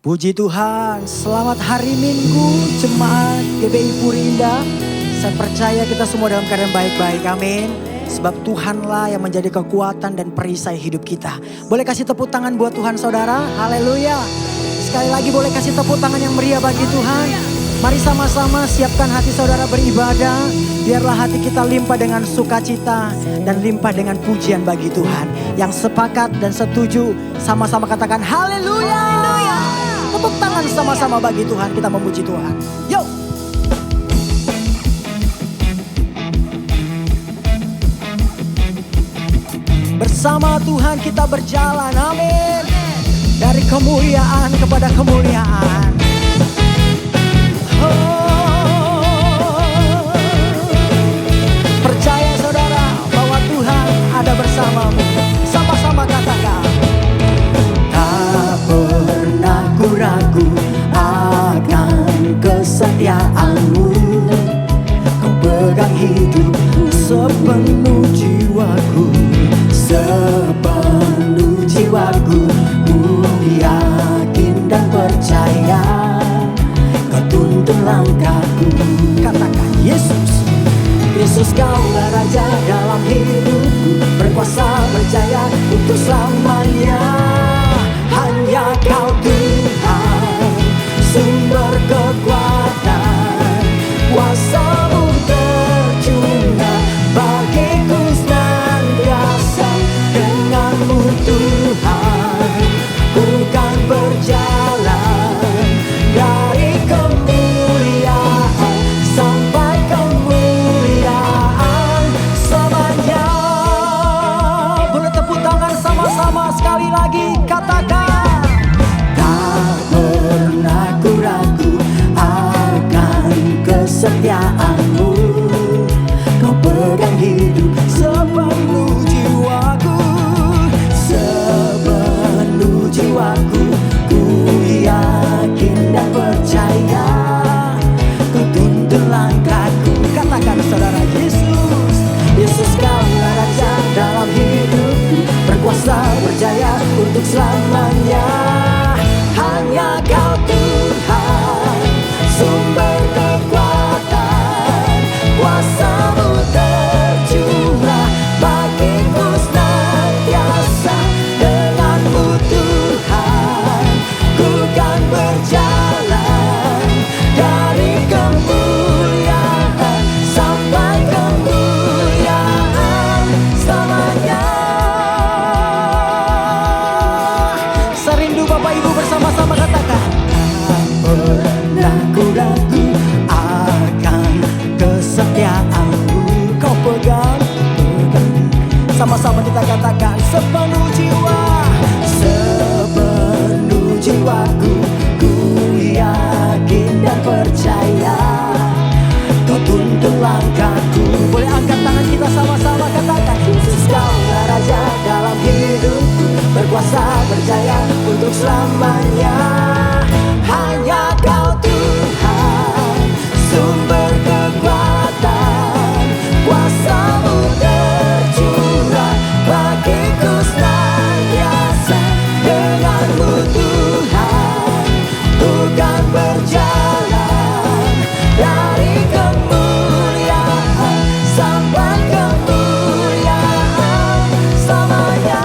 Puji Tuhan, selamat hari Minggu jemaat GBI Puri Indah. Saya percaya kita semua dalam keadaan baik-baik, amin. Sebab Tuhanlah yang menjadi kekuatan dan perisai hidup kita. Boleh kasih tepuk tangan buat Tuhan saudara, haleluya. Sekali lagi boleh kasih tepuk tangan yang meriah bagi Tuhan. Mari sama-sama siapkan hati saudara beribadah. Biarlah hati kita limpah dengan sukacita dan limpah dengan pujian bagi Tuhan. Yang sepakat dan setuju sama-sama katakan haleluya. Tepuk tangan sama-sama bagi Tuhan, kita memuji Tuhan. Yuk. Bersama Tuhan kita berjalan, amin. Dari kemuliaan kepada kemuliaan. Percaya saudara bahwa Tuhan ada bersamamu. Sama-sama katakan. Tak pernah ku ragu akan kesetiaanmu. Kau pegang hidupku sepenuh jiwaku. Sepenuh jiwaku ku yakin dan percaya. Kau tuntun langkahku. Katakan Yesus. Yesus kaulah Raja dalam hidupku. Berkuasa berjaya untuk selamanya. Hanya Kau Tuhan, sumber kekuatan. Kuasa-Mu tercurah bagiku senantiasa. Denganmu Tuhan, ku kan berjalan dari kemuliaan sampai kemuliaan selamanya. Boleh tepuk tangan sama-sama sekali lagi, katakan. Kesetiaanmu, Kau pegang hidup sepenuh jiwaku. Sepenuh jiwaku, ku yakin dan percaya. Kau tuntun langkahku. Katakan saudara Yesus. Yesus kaulah Raja dalam hidupku. Berkuasa berjaya untuk selamanya. Hanya Kau Tuhan, sumber kekuatan. Kuasa-Mu tercurah bagiku senantiasa. Denganmu Tuhan, ku kan berjalan dari kemuliaan sampai kemuliaan selamanya. Serindu Bapak Ibu bersama-sama katakan. Pernah ku ragu akan kesetiaanmu. Kau pegang. Sama-sama kita katakan. Sepenuh jiwa, sepenuh jiwaku, ku yakin dan percaya. Kau tuntun langkahku. Boleh angkat tangan kita sama-sama katakan. Yesus kaulah Raja dalam hidupku. Berkuasa berjaya untuk selamanya. Hanya Kau Tuhan, sumber kekuatan. Kuasa-Mu tercurah bagiku senantiasa. Denganmu Tuhan, ku kan berjalan dari kemuliaan sampai kemuliaan selamanya.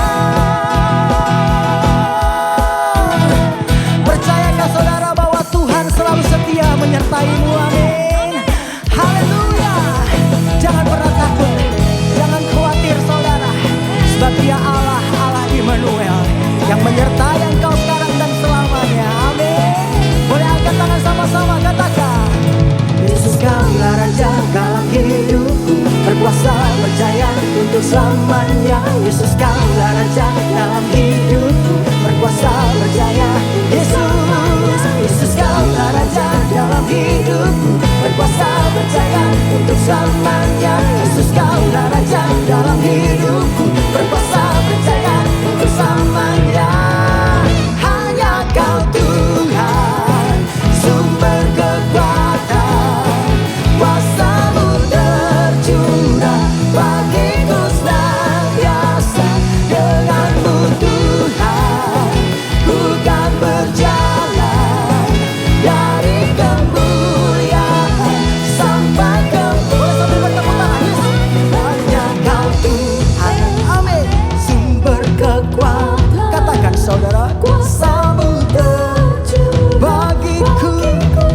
Percayakah saudara bahwa Tuhan selalu setia menyertai-Mu, amin. Haleluya. Jangan pernah takut, jangan khawatir saudara. Sebab Dia Allah, Allah Immanuel, yang menyertai engkau sekarang dan selamanya, amin. Boleh angkat tangan sama-sama katakan. Yesus kaulah Raja dalam hidupku. Berkuasa berjaya untuk selamanya. Yesus kaulah Raja dalam hidupku. Berkuasa berjaya. Yesus, Yesus kaulah Raja dalam hidupku. Berkuasa berjaya untuk selamanya. Yesus kaulah Raja dalam hidupku. Berkuasa berjaya untuk selamanya. Hanya Kau Tuhan, sumber kekuatan. Kuasa-Mu tercurah bagiku senantiasa. Denganmu Tuhan, ku kan berjalan saudara. Kuasa-Mu bagiku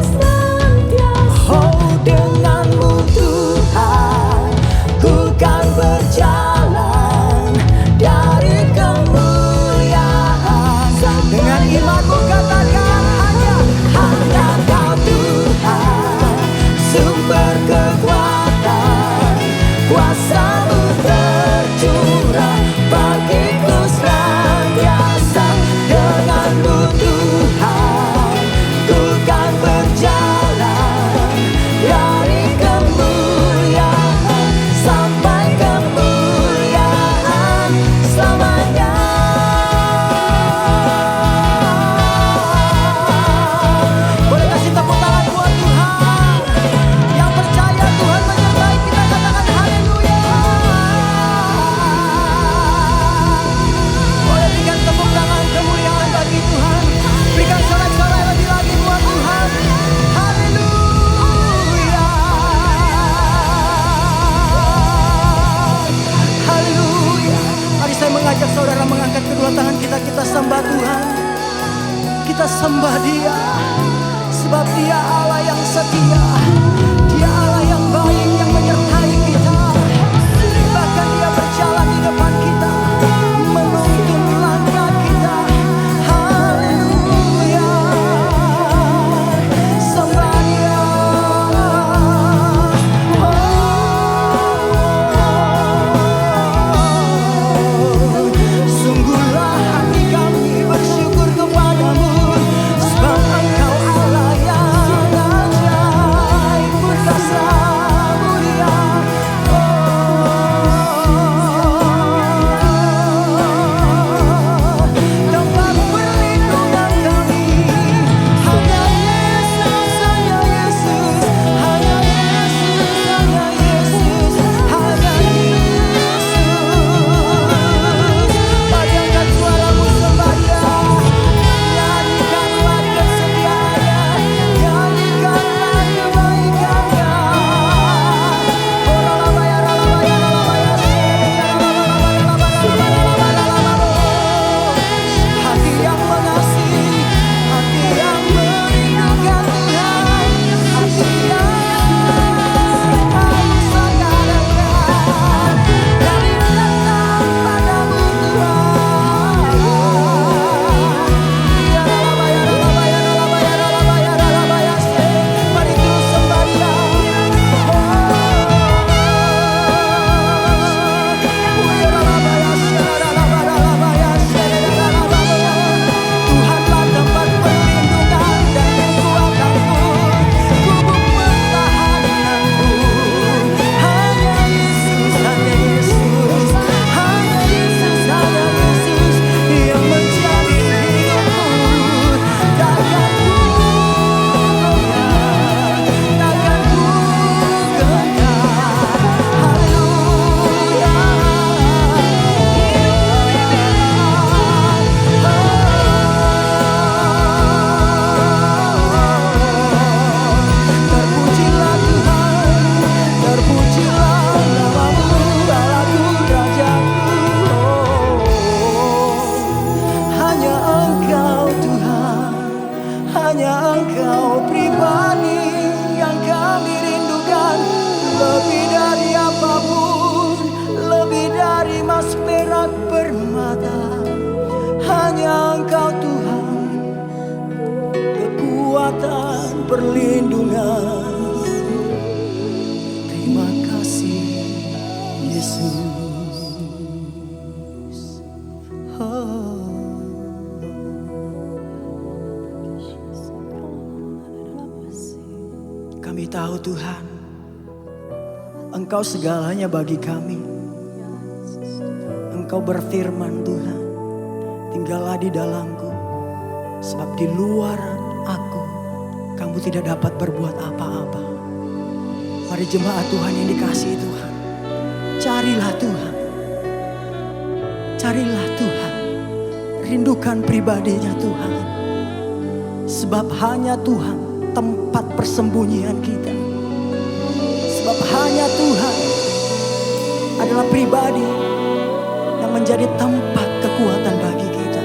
senantiasa. Oh, dengan-Mu Tuhan, ku kan berjalan dari kemuliaan. Dengan imanku katakan hanya Kau Tuhan, sumber kekuatan. Kuasa-Mu tercurah bagiku senantiasa. Dengan-Mu Tuhan, ku kan berjalan dari kemuliaan sampai kemuliaan selamanya. Boleh kasih tepuk tangan buat Tuhan. Yang percaya Tuhan menyertai kita, katakan haleluya. Boleh berikan tepuk tangan kemuliaan bagi Tuhan. Berikan sorak-sorai lagi buat Tuhan. Haleluya. Haleluya. Mari saya mengajak saudara mengangkat kedua tangan kita. Kita sembah Tuhan. Kita sembah Dia. Sebab Dia Allah yang setia. Dia Allah yang baik, yang menyertai kita. Bahkan Dia berjalan di depan kita, menuntun langkah kita. Haleluya. Sembah Dia. Sungguhlah hati kami bersyukur kepadamu, sebab Engkau Allah yang ajaib, perkasa mulia. Tempat perlindungan kami hanya Yesus, hanya Yesus, hanya Yesus, hanya Yesus, hanya Yesus. Padamkan suaramu sembah Dia, nyanyikanlah kesetiaannya, nyanyikanlah kebaikannya. Hati yang mengasihi, hati yang merindukan Tuhan, hati yang haus akan Engkau, kami datang padamu Tuhan. Mari terus sembah Dia. Tuhanlah tempat perlindungan dan kekuatanku, gubuk pertahananku. Hanya Yesus, hanya Yesus, hanya Yesus, hanya Yesus yang menjadi hidupku. Takkan ku goyah, takkan ku gentar. Haleluya. Terpujilah Tuhan, terpujilah nama-Mu, Allahku, Rajaku. Hanya Engkau Tuhan, hanya Engkau pribadi yang kami rindukan. Lebih dari apapun, lebih dari emas perak permata. Hanya Engkau Tuhan, kekuatan perlindungan. Terima kasih Yesus. Kami tahu Tuhan, Engkau segalanya bagi kami. Engkau berfirman Tuhan, tinggallah di dalamku, sebab di luar aku kamu tidak dapat berbuat apa-apa. Mari jemaat Tuhan yang dikasihi Tuhan, carilah Tuhan, carilah Tuhan, rindukan pribadinya Tuhan. Sebab hanya Tuhan tempat persembunyian kita. Sebab hanya Tuhan adalah pribadi yang menjadi tempat kekuatan bagi kita.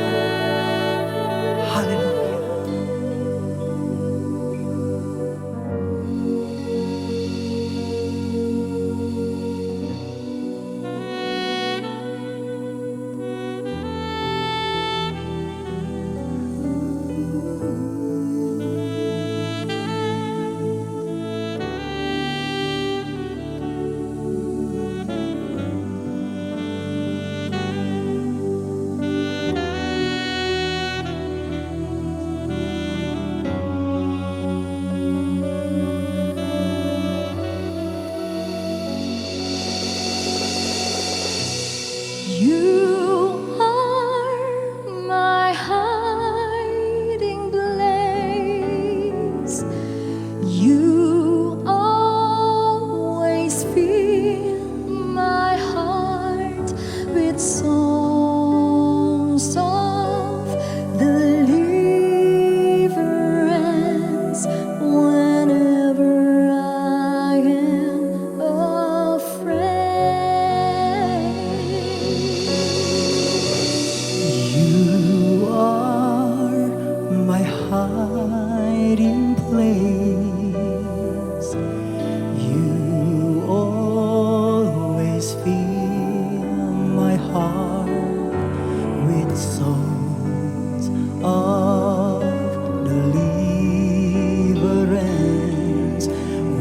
of deliverance.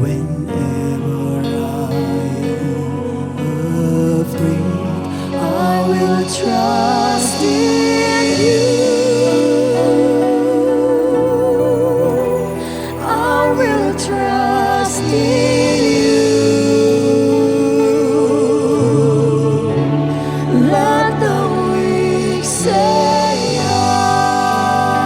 Whenever I am afraid, I will trust in you. I will trust in you. Let the weak say I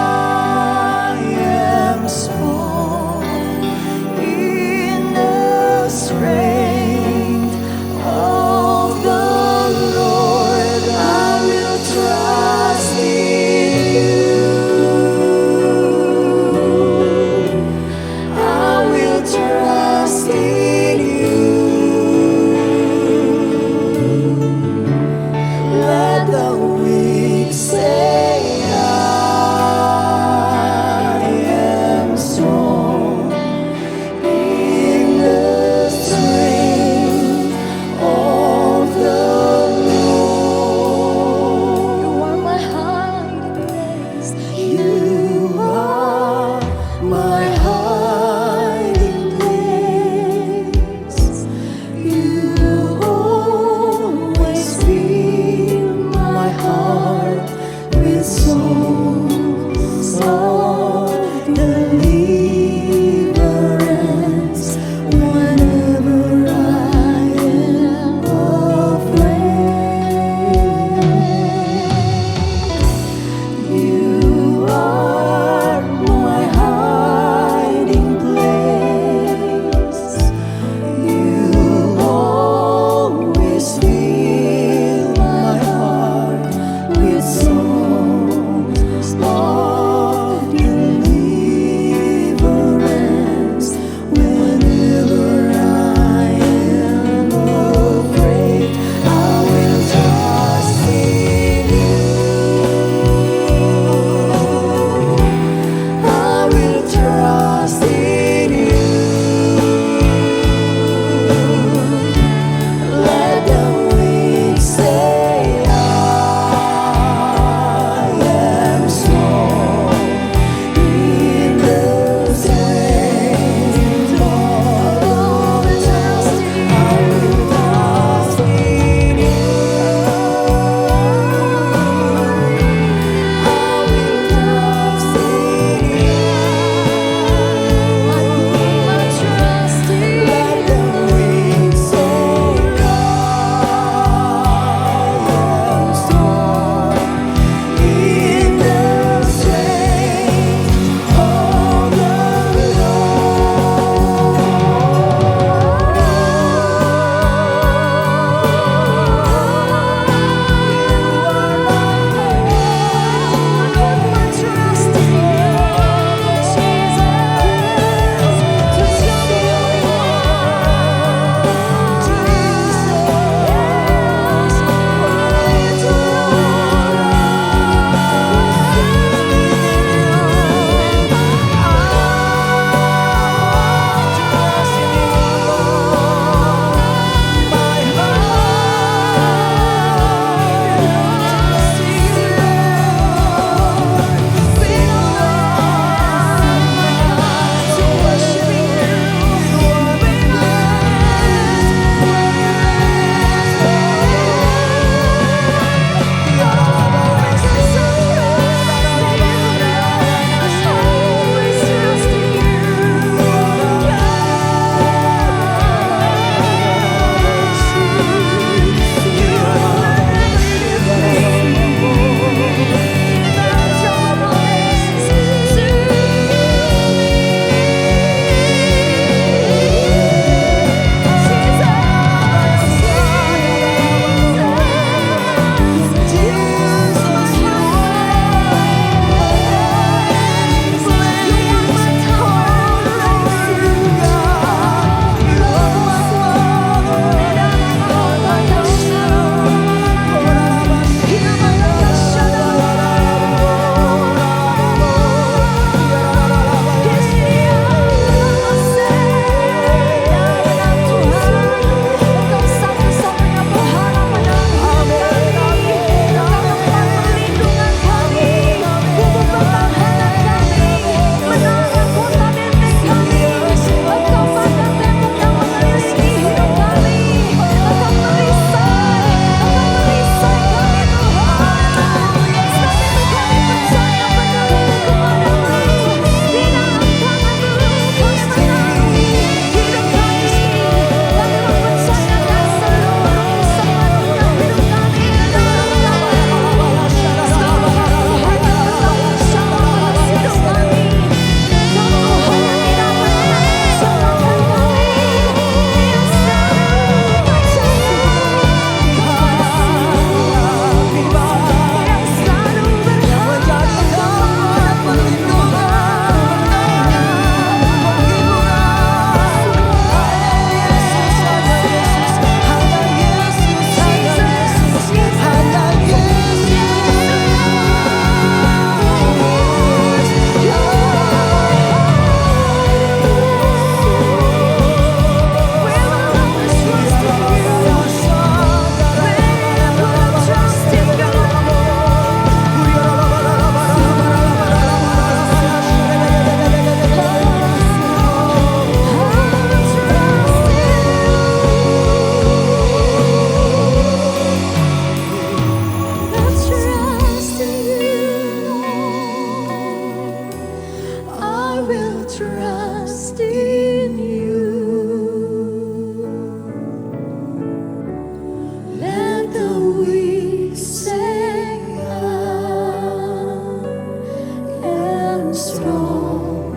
strong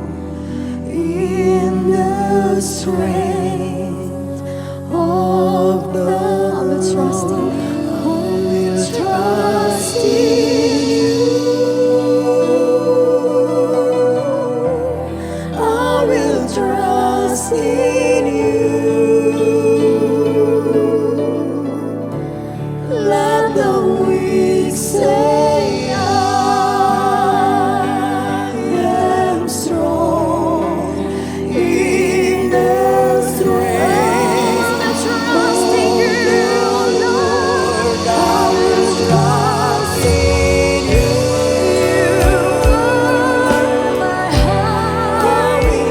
in the strength of the Lord. I will trust in you. I will trust in you. Let the weak say I am strong in the strength of the Lord. I will trust in you. I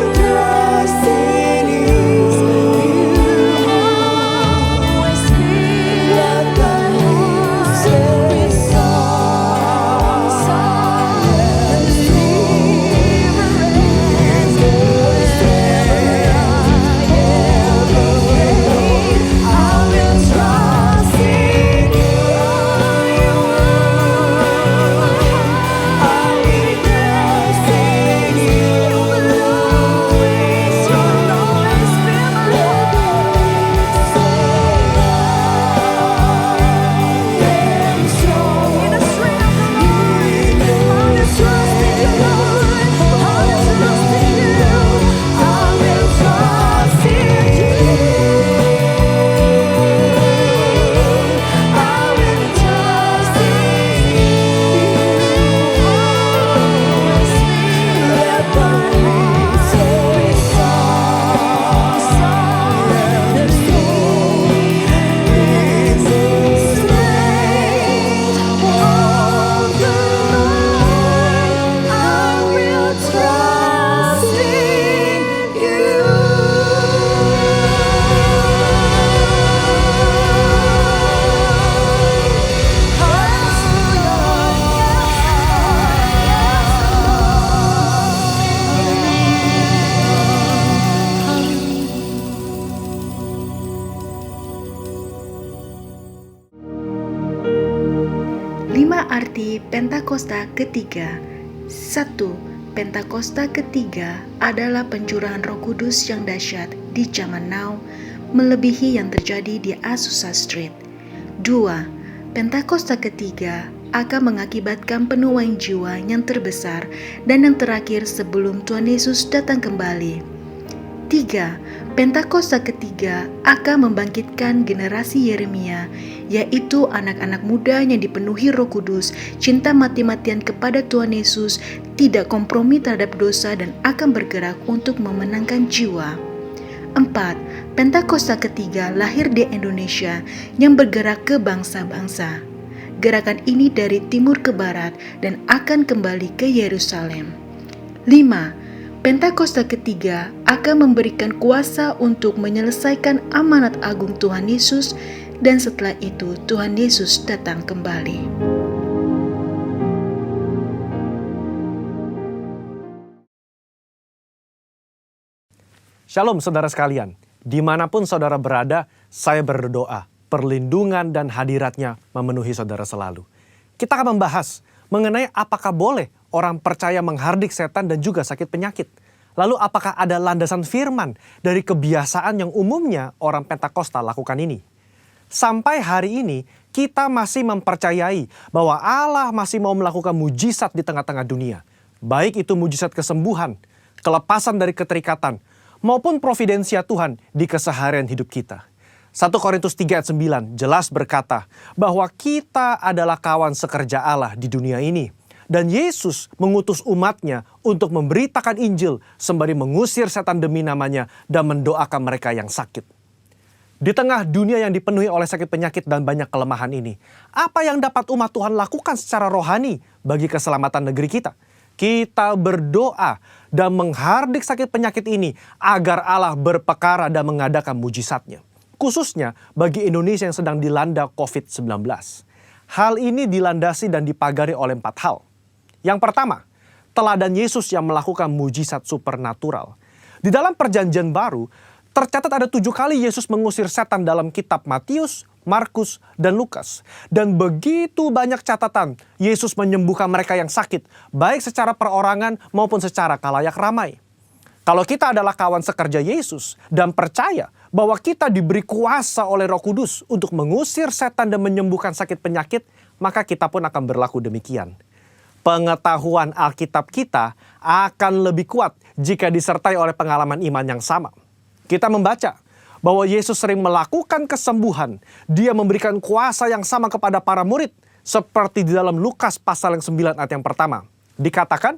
will trust in you. Let the weak say Arti Pentakosta ketiga. 1. Pentakosta ketiga adalah pencurahan Roh Kudus yang dahsyat di zaman now, melebihi yang terjadi di Azusa Street. 2. Pentakosta ketiga akan mengakibatkan penuaian jiwa yang terbesar dan yang terakhir sebelum Tuhan Yesus datang kembali. 3. Pentakosta ketiga akan membangkitkan generasi Yeremia, yaitu anak-anak muda yang dipenuhi Roh Kudus, cinta mati-matian kepada Tuhan Yesus, tidak kompromi terhadap dosa dan akan bergerak untuk memenangkan jiwa. 4. Pentakosta ketiga lahir di Indonesia yang bergerak ke bangsa-bangsa. Gerakan ini dari timur ke barat dan akan kembali ke Yerusalem. 5. Pentakosta ketiga akan memberikan kuasa untuk menyelesaikan amanat agung Tuhan Yesus, dan setelah itu Tuhan Yesus datang kembali. Shalom saudara sekalian, dimanapun saudara berada, saya berdoa perlindungan dan hadiratnya memenuhi saudara selalu. Kita akan membahas mengenai apakah boleh orang percaya menghardik setan dan juga sakit penyakit. Lalu apakah ada landasan firman dari kebiasaan yang umumnya orang Pentakosta lakukan ini? Sampai hari ini kita masih mempercayai bahwa Allah masih mau melakukan mujizat di tengah-tengah dunia. Baik itu mujizat kesembuhan, kelepasan dari keterikatan, maupun providensia Tuhan di keseharian hidup kita. 1 Korintus 3 ayat 9 jelas berkata bahwa kita adalah kawan sekerja Allah di dunia ini. Dan Yesus mengutus umatnya untuk memberitakan Injil sembari mengusir setan demi namanya dan mendoakan mereka yang sakit. Di tengah dunia yang dipenuhi oleh sakit penyakit dan banyak kelemahan ini, apa yang dapat umat Tuhan lakukan secara rohani bagi keselamatan negeri kita? Kita berdoa dan menghardik sakit penyakit ini agar Allah berpekara dan mengadakan mujizatnya. Khususnya bagi Indonesia yang sedang dilanda COVID-19. Hal ini dilandasi dan dipagari oleh 4 hal. Yang pertama, teladan Yesus yang melakukan mujizat supernatural. Di dalam perjanjian baru, Tercatat ada 7 kali Yesus mengusir setan dalam kitab Matius, Markus, dan Lukas. Dan begitu banyak catatan Yesus menyembuhkan mereka yang sakit, baik secara perorangan maupun secara kalayak ramai. Kalau kita adalah kawan sekerja Yesus dan percaya bahwa kita diberi kuasa oleh Roh Kudus untuk mengusir setan dan menyembuhkan sakit penyakit, maka kita pun akan berlaku demikian. Pengetahuan Alkitab kita akan lebih kuat jika disertai oleh pengalaman iman yang sama. Kita membaca bahwa Yesus sering melakukan kesembuhan. Dia memberikan kuasa yang sama kepada para murid. Seperti di dalam Lukas pasal yang 9 ayat yang pertama. Dikatakan,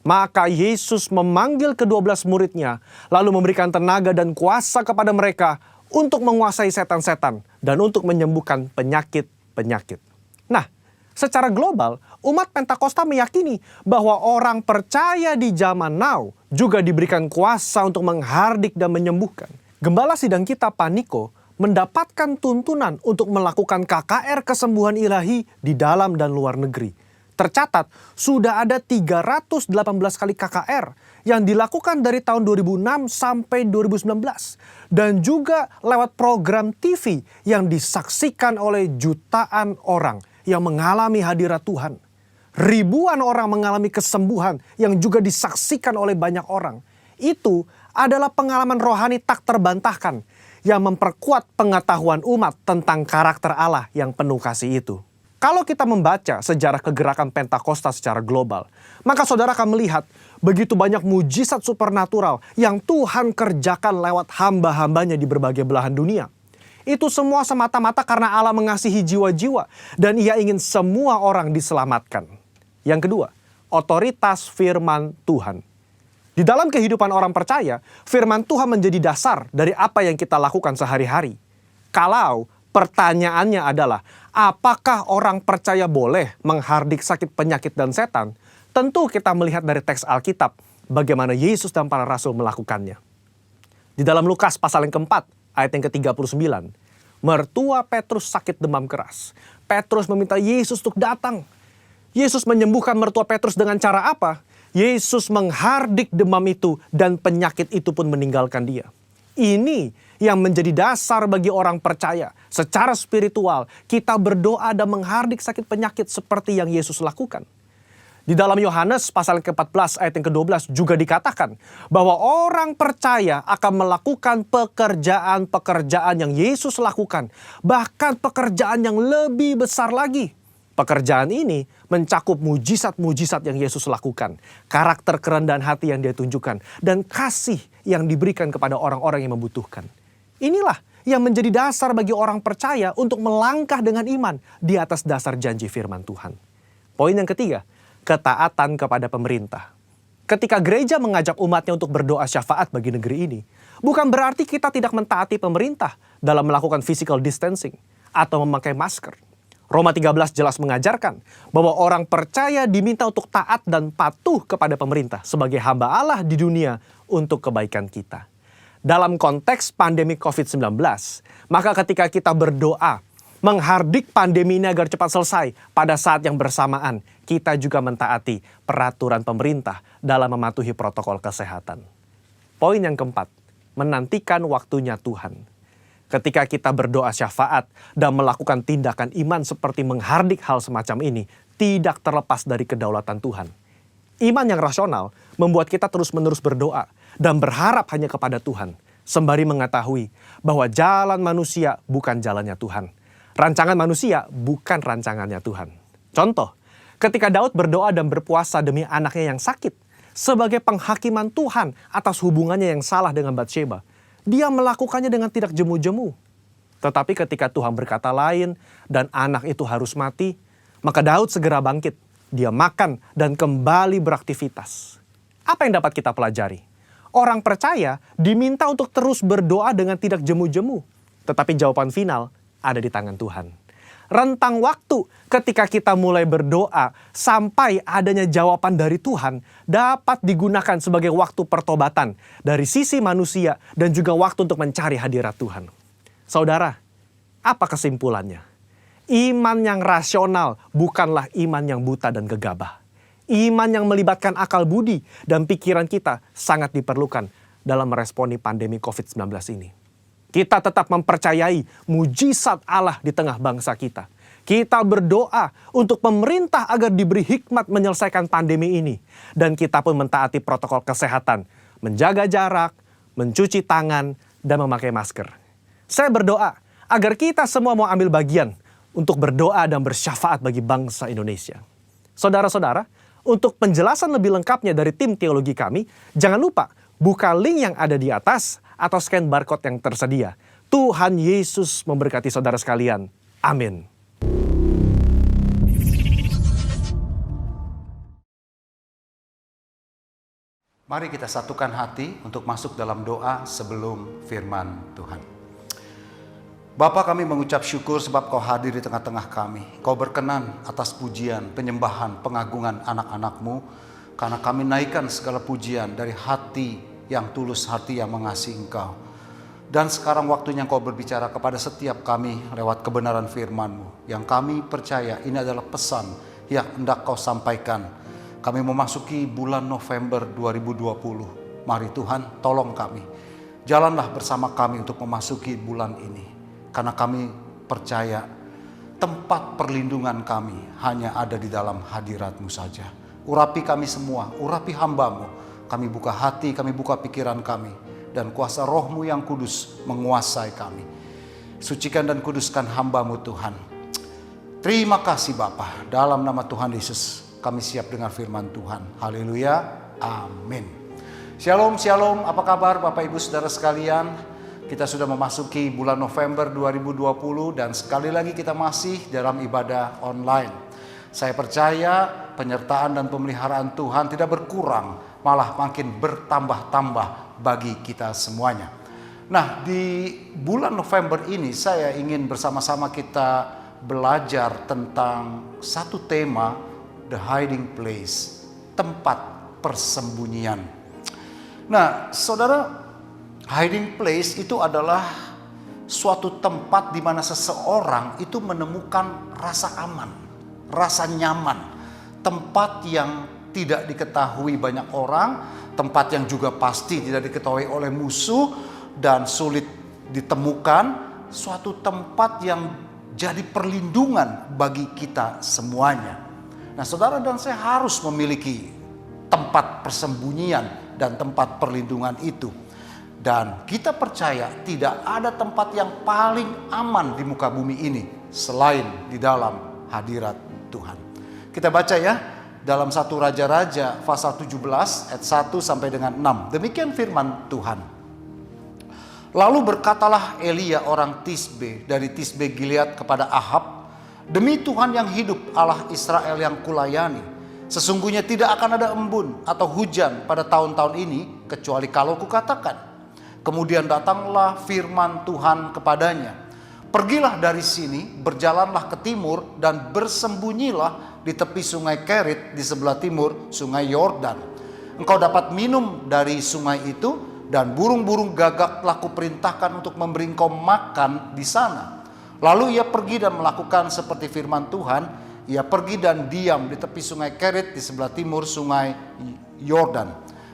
maka Yesus memanggil ke-12 muridnya, lalu memberikan tenaga dan kuasa kepada mereka untuk menguasai setan-setan dan untuk menyembuhkan penyakit-penyakit. Nah, secara global, umat Pentakosta meyakini bahwa orang percaya di zaman now juga diberikan kuasa untuk menghardik dan menyembuhkan. Gembala sidang kita, Pak Niko, mendapatkan tuntunan untuk melakukan KKR kesembuhan ilahi di dalam dan luar negeri. Tercatat, sudah ada 318 kali KKR yang dilakukan dari tahun 2006 sampai 2019. Dan juga lewat program TV yang disaksikan oleh jutaan orang yang mengalami hadirat Tuhan. Ribuan orang mengalami kesembuhan yang juga disaksikan oleh banyak orang. Itu adalah pengalaman rohani tak terbantahkan yang memperkuat pengetahuan umat tentang karakter Allah yang penuh kasih itu. Kalau kita membaca sejarah kegerakan Pentakosta secara global, maka saudara akan melihat begitu banyak mujizat supernatural yang Tuhan kerjakan lewat hamba-hambanya di berbagai belahan dunia. Itu semua semata-mata karena Allah mengasihi jiwa-jiwa dan Ia ingin semua orang diselamatkan. Yang kedua, otoritas firman Tuhan. Di dalam kehidupan orang percaya, firman Tuhan menjadi dasar dari apa yang kita lakukan sehari-hari. Kalau pertanyaannya adalah, apakah orang percaya boleh menghardik sakit penyakit dan setan? Tentu kita melihat dari teks Alkitab bagaimana Yesus dan para rasul melakukannya. Di dalam Lukas pasal yang keempat, ayat yang ke-39, mertua Petrus sakit demam keras. Petrus meminta Yesus untuk datang. Yesus menyembuhkan mertua Petrus dengan cara apa? Yesus menghardik demam itu dan penyakit itu pun meninggalkan dia. Ini yang menjadi dasar bagi orang percaya. Secara spiritual, kita berdoa dan menghardik sakit penyakit seperti yang Yesus lakukan. Di dalam Yohanes pasal ke-14 ayat yang ke-12 juga dikatakan bahwa orang percaya akan melakukan pekerjaan-pekerjaan yang Yesus lakukan. Bahkan pekerjaan yang lebih besar lagi. Pekerjaan ini mencakup mujizat-mujizat yang Yesus lakukan. Karakter kerendahan hati yang Dia tunjukkan. Dan kasih yang diberikan kepada orang-orang yang membutuhkan. Inilah yang menjadi dasar bagi orang percaya untuk melangkah dengan iman di atas dasar janji firman Tuhan. Poin yang ketiga, ketaatan kepada pemerintah. Ketika gereja mengajak umatnya untuk berdoa syafaat bagi negeri ini, bukan berarti kita tidak mentaati pemerintah dalam melakukan physical distancing atau memakai masker. Roma 13 jelas mengajarkan bahwa orang percaya diminta untuk taat dan patuh kepada pemerintah sebagai hamba Allah di dunia untuk kebaikan kita. Dalam konteks pandemi COVID-19, maka ketika kita berdoa, menghardik pandemi ini agar cepat selesai, pada saat yang bersamaan, kita juga mentaati peraturan pemerintah dalam mematuhi protokol kesehatan. Poin yang keempat, menantikan waktunya Tuhan. Ketika kita berdoa syafaat dan melakukan tindakan iman seperti menghardik hal semacam ini, tidak terlepas dari kedaulatan Tuhan. Iman yang rasional membuat kita terus-menerus berdoa dan berharap hanya kepada Tuhan, sembari mengetahui bahwa jalan manusia bukan jalannya Tuhan. Rancangan manusia bukan rancangannya Tuhan. Contoh, ketika Daud berdoa dan berpuasa demi anaknya yang sakit, sebagai penghakiman Tuhan atas hubungannya yang salah dengan Batsheba, dia melakukannya dengan tidak jemu-jemu. Tetapi ketika Tuhan berkata lain dan anak itu harus mati, maka Daud segera bangkit. Dia makan dan kembali beraktivitas. Apa yang dapat kita pelajari? Orang percaya diminta untuk terus berdoa dengan tidak jemu-jemu. Tetapi jawaban final ada di tangan Tuhan. Rentang waktu ketika kita mulai berdoa sampai adanya jawaban dari Tuhan dapat digunakan sebagai waktu pertobatan dari sisi manusia dan juga waktu untuk mencari hadirat Tuhan. Saudara, apa kesimpulannya? Iman yang rasional bukanlah iman yang buta dan gegabah. Iman yang melibatkan akal budi dan pikiran kita sangat diperlukan dalam meresponi pandemi COVID-19 ini. Kita tetap mempercayai mujizat Allah di tengah bangsa kita. Kita berdoa untuk pemerintah agar diberi hikmat menyelesaikan pandemi ini. Dan kita pun mentaati protokol kesehatan, menjaga jarak, mencuci tangan, dan memakai masker. Saya berdoa agar kita semua mau ambil bagian untuk berdoa dan bersyafaat bagi bangsa Indonesia. Saudara-saudara, untuk penjelasan lebih lengkapnya dari tim teologi kami, jangan lupa buka link yang ada di atas atau scan barcode yang tersedia. Tuhan Yesus memberkati saudara sekalian. Amin. Mari kita satukan hati untuk masuk dalam doa sebelum firman Tuhan. Bapa, kami mengucap syukur sebab Kau hadir di tengah-tengah kami. Kau berkenan atas pujian, penyembahan, pengagungan anak-anak-Mu. Karena kami naikkan segala pujian dari hati yang tulus, hati yang mengasihi Engkau. Dan sekarang waktunya Kau berbicara kepada setiap kami lewat kebenaran firman-Mu. Yang kami percaya ini adalah pesan yang hendak Kau sampaikan. Kami memasuki bulan November 2020. Mari Tuhan tolong kami. Jalanlah bersama kami untuk memasuki bulan ini. Karena kami percaya tempat perlindungan kami hanya ada di dalam hadirat-Mu saja. Urapi kami semua, urapi hamba-Mu. Kami buka hati, kami buka pikiran kami. Dan kuasa Roh-Mu yang kudus menguasai kami. Sucikan dan kuduskan hamba-Mu Tuhan. Terima kasih Bapa. Dalam nama Tuhan Yesus kami siap dengar firman Tuhan. Haleluya. Amin. Shalom, shalom. Apa kabar Bapak Ibu Saudara sekalian? Kita sudah memasuki bulan November 2020 dan sekali lagi kita masih dalam ibadah online. Saya percaya penyertaan dan pemeliharaan Tuhan tidak berkurang, malah makin bertambah-tambah bagi kita semuanya. Nah, di bulan November ini saya ingin bersama-sama kita belajar tentang satu tema, the hiding place, tempat persembunyian. Nah, saudara, hiding place itu adalah suatu tempat di mana seseorang itu menemukan rasa aman, rasa nyaman, tempat yang tidak diketahui banyak orang, tempat yang juga pasti tidak diketahui oleh musuh dan sulit ditemukan, suatu tempat yang jadi perlindungan bagi kita semuanya. Nah, saudara dan saya harus memiliki tempat persembunyian dan tempat perlindungan itu. Dan kita percaya tidak ada tempat yang paling aman di muka bumi ini selain di dalam hadirat Tuhan. Kita baca ya dalam 1 Raja-Raja pasal 17 ayat 1 sampai dengan 6. Demikian firman Tuhan. Lalu berkatalah Elia orang Tisbe dari Tisbe Gilead kepada Ahab, demi Tuhan yang hidup, Allah Israel yang kulayani, sesungguhnya tidak akan ada embun atau hujan pada tahun-tahun ini kecuali kalau kukatakan. Kemudian datanglah firman Tuhan kepadanya, pergilah dari sini, berjalanlah ke timur dan bersembunyilah di tepi sungai Kerit di sebelah timur sungai Yordan. Engkau dapat minum dari sungai itu dan burung-burung gagak telah kuperintahkan untuk memberi engkau makan di sana. Lalu ia pergi dan melakukan seperti firman Tuhan. Ia pergi dan diam di tepi sungai Kerit di sebelah timur sungai Yordan.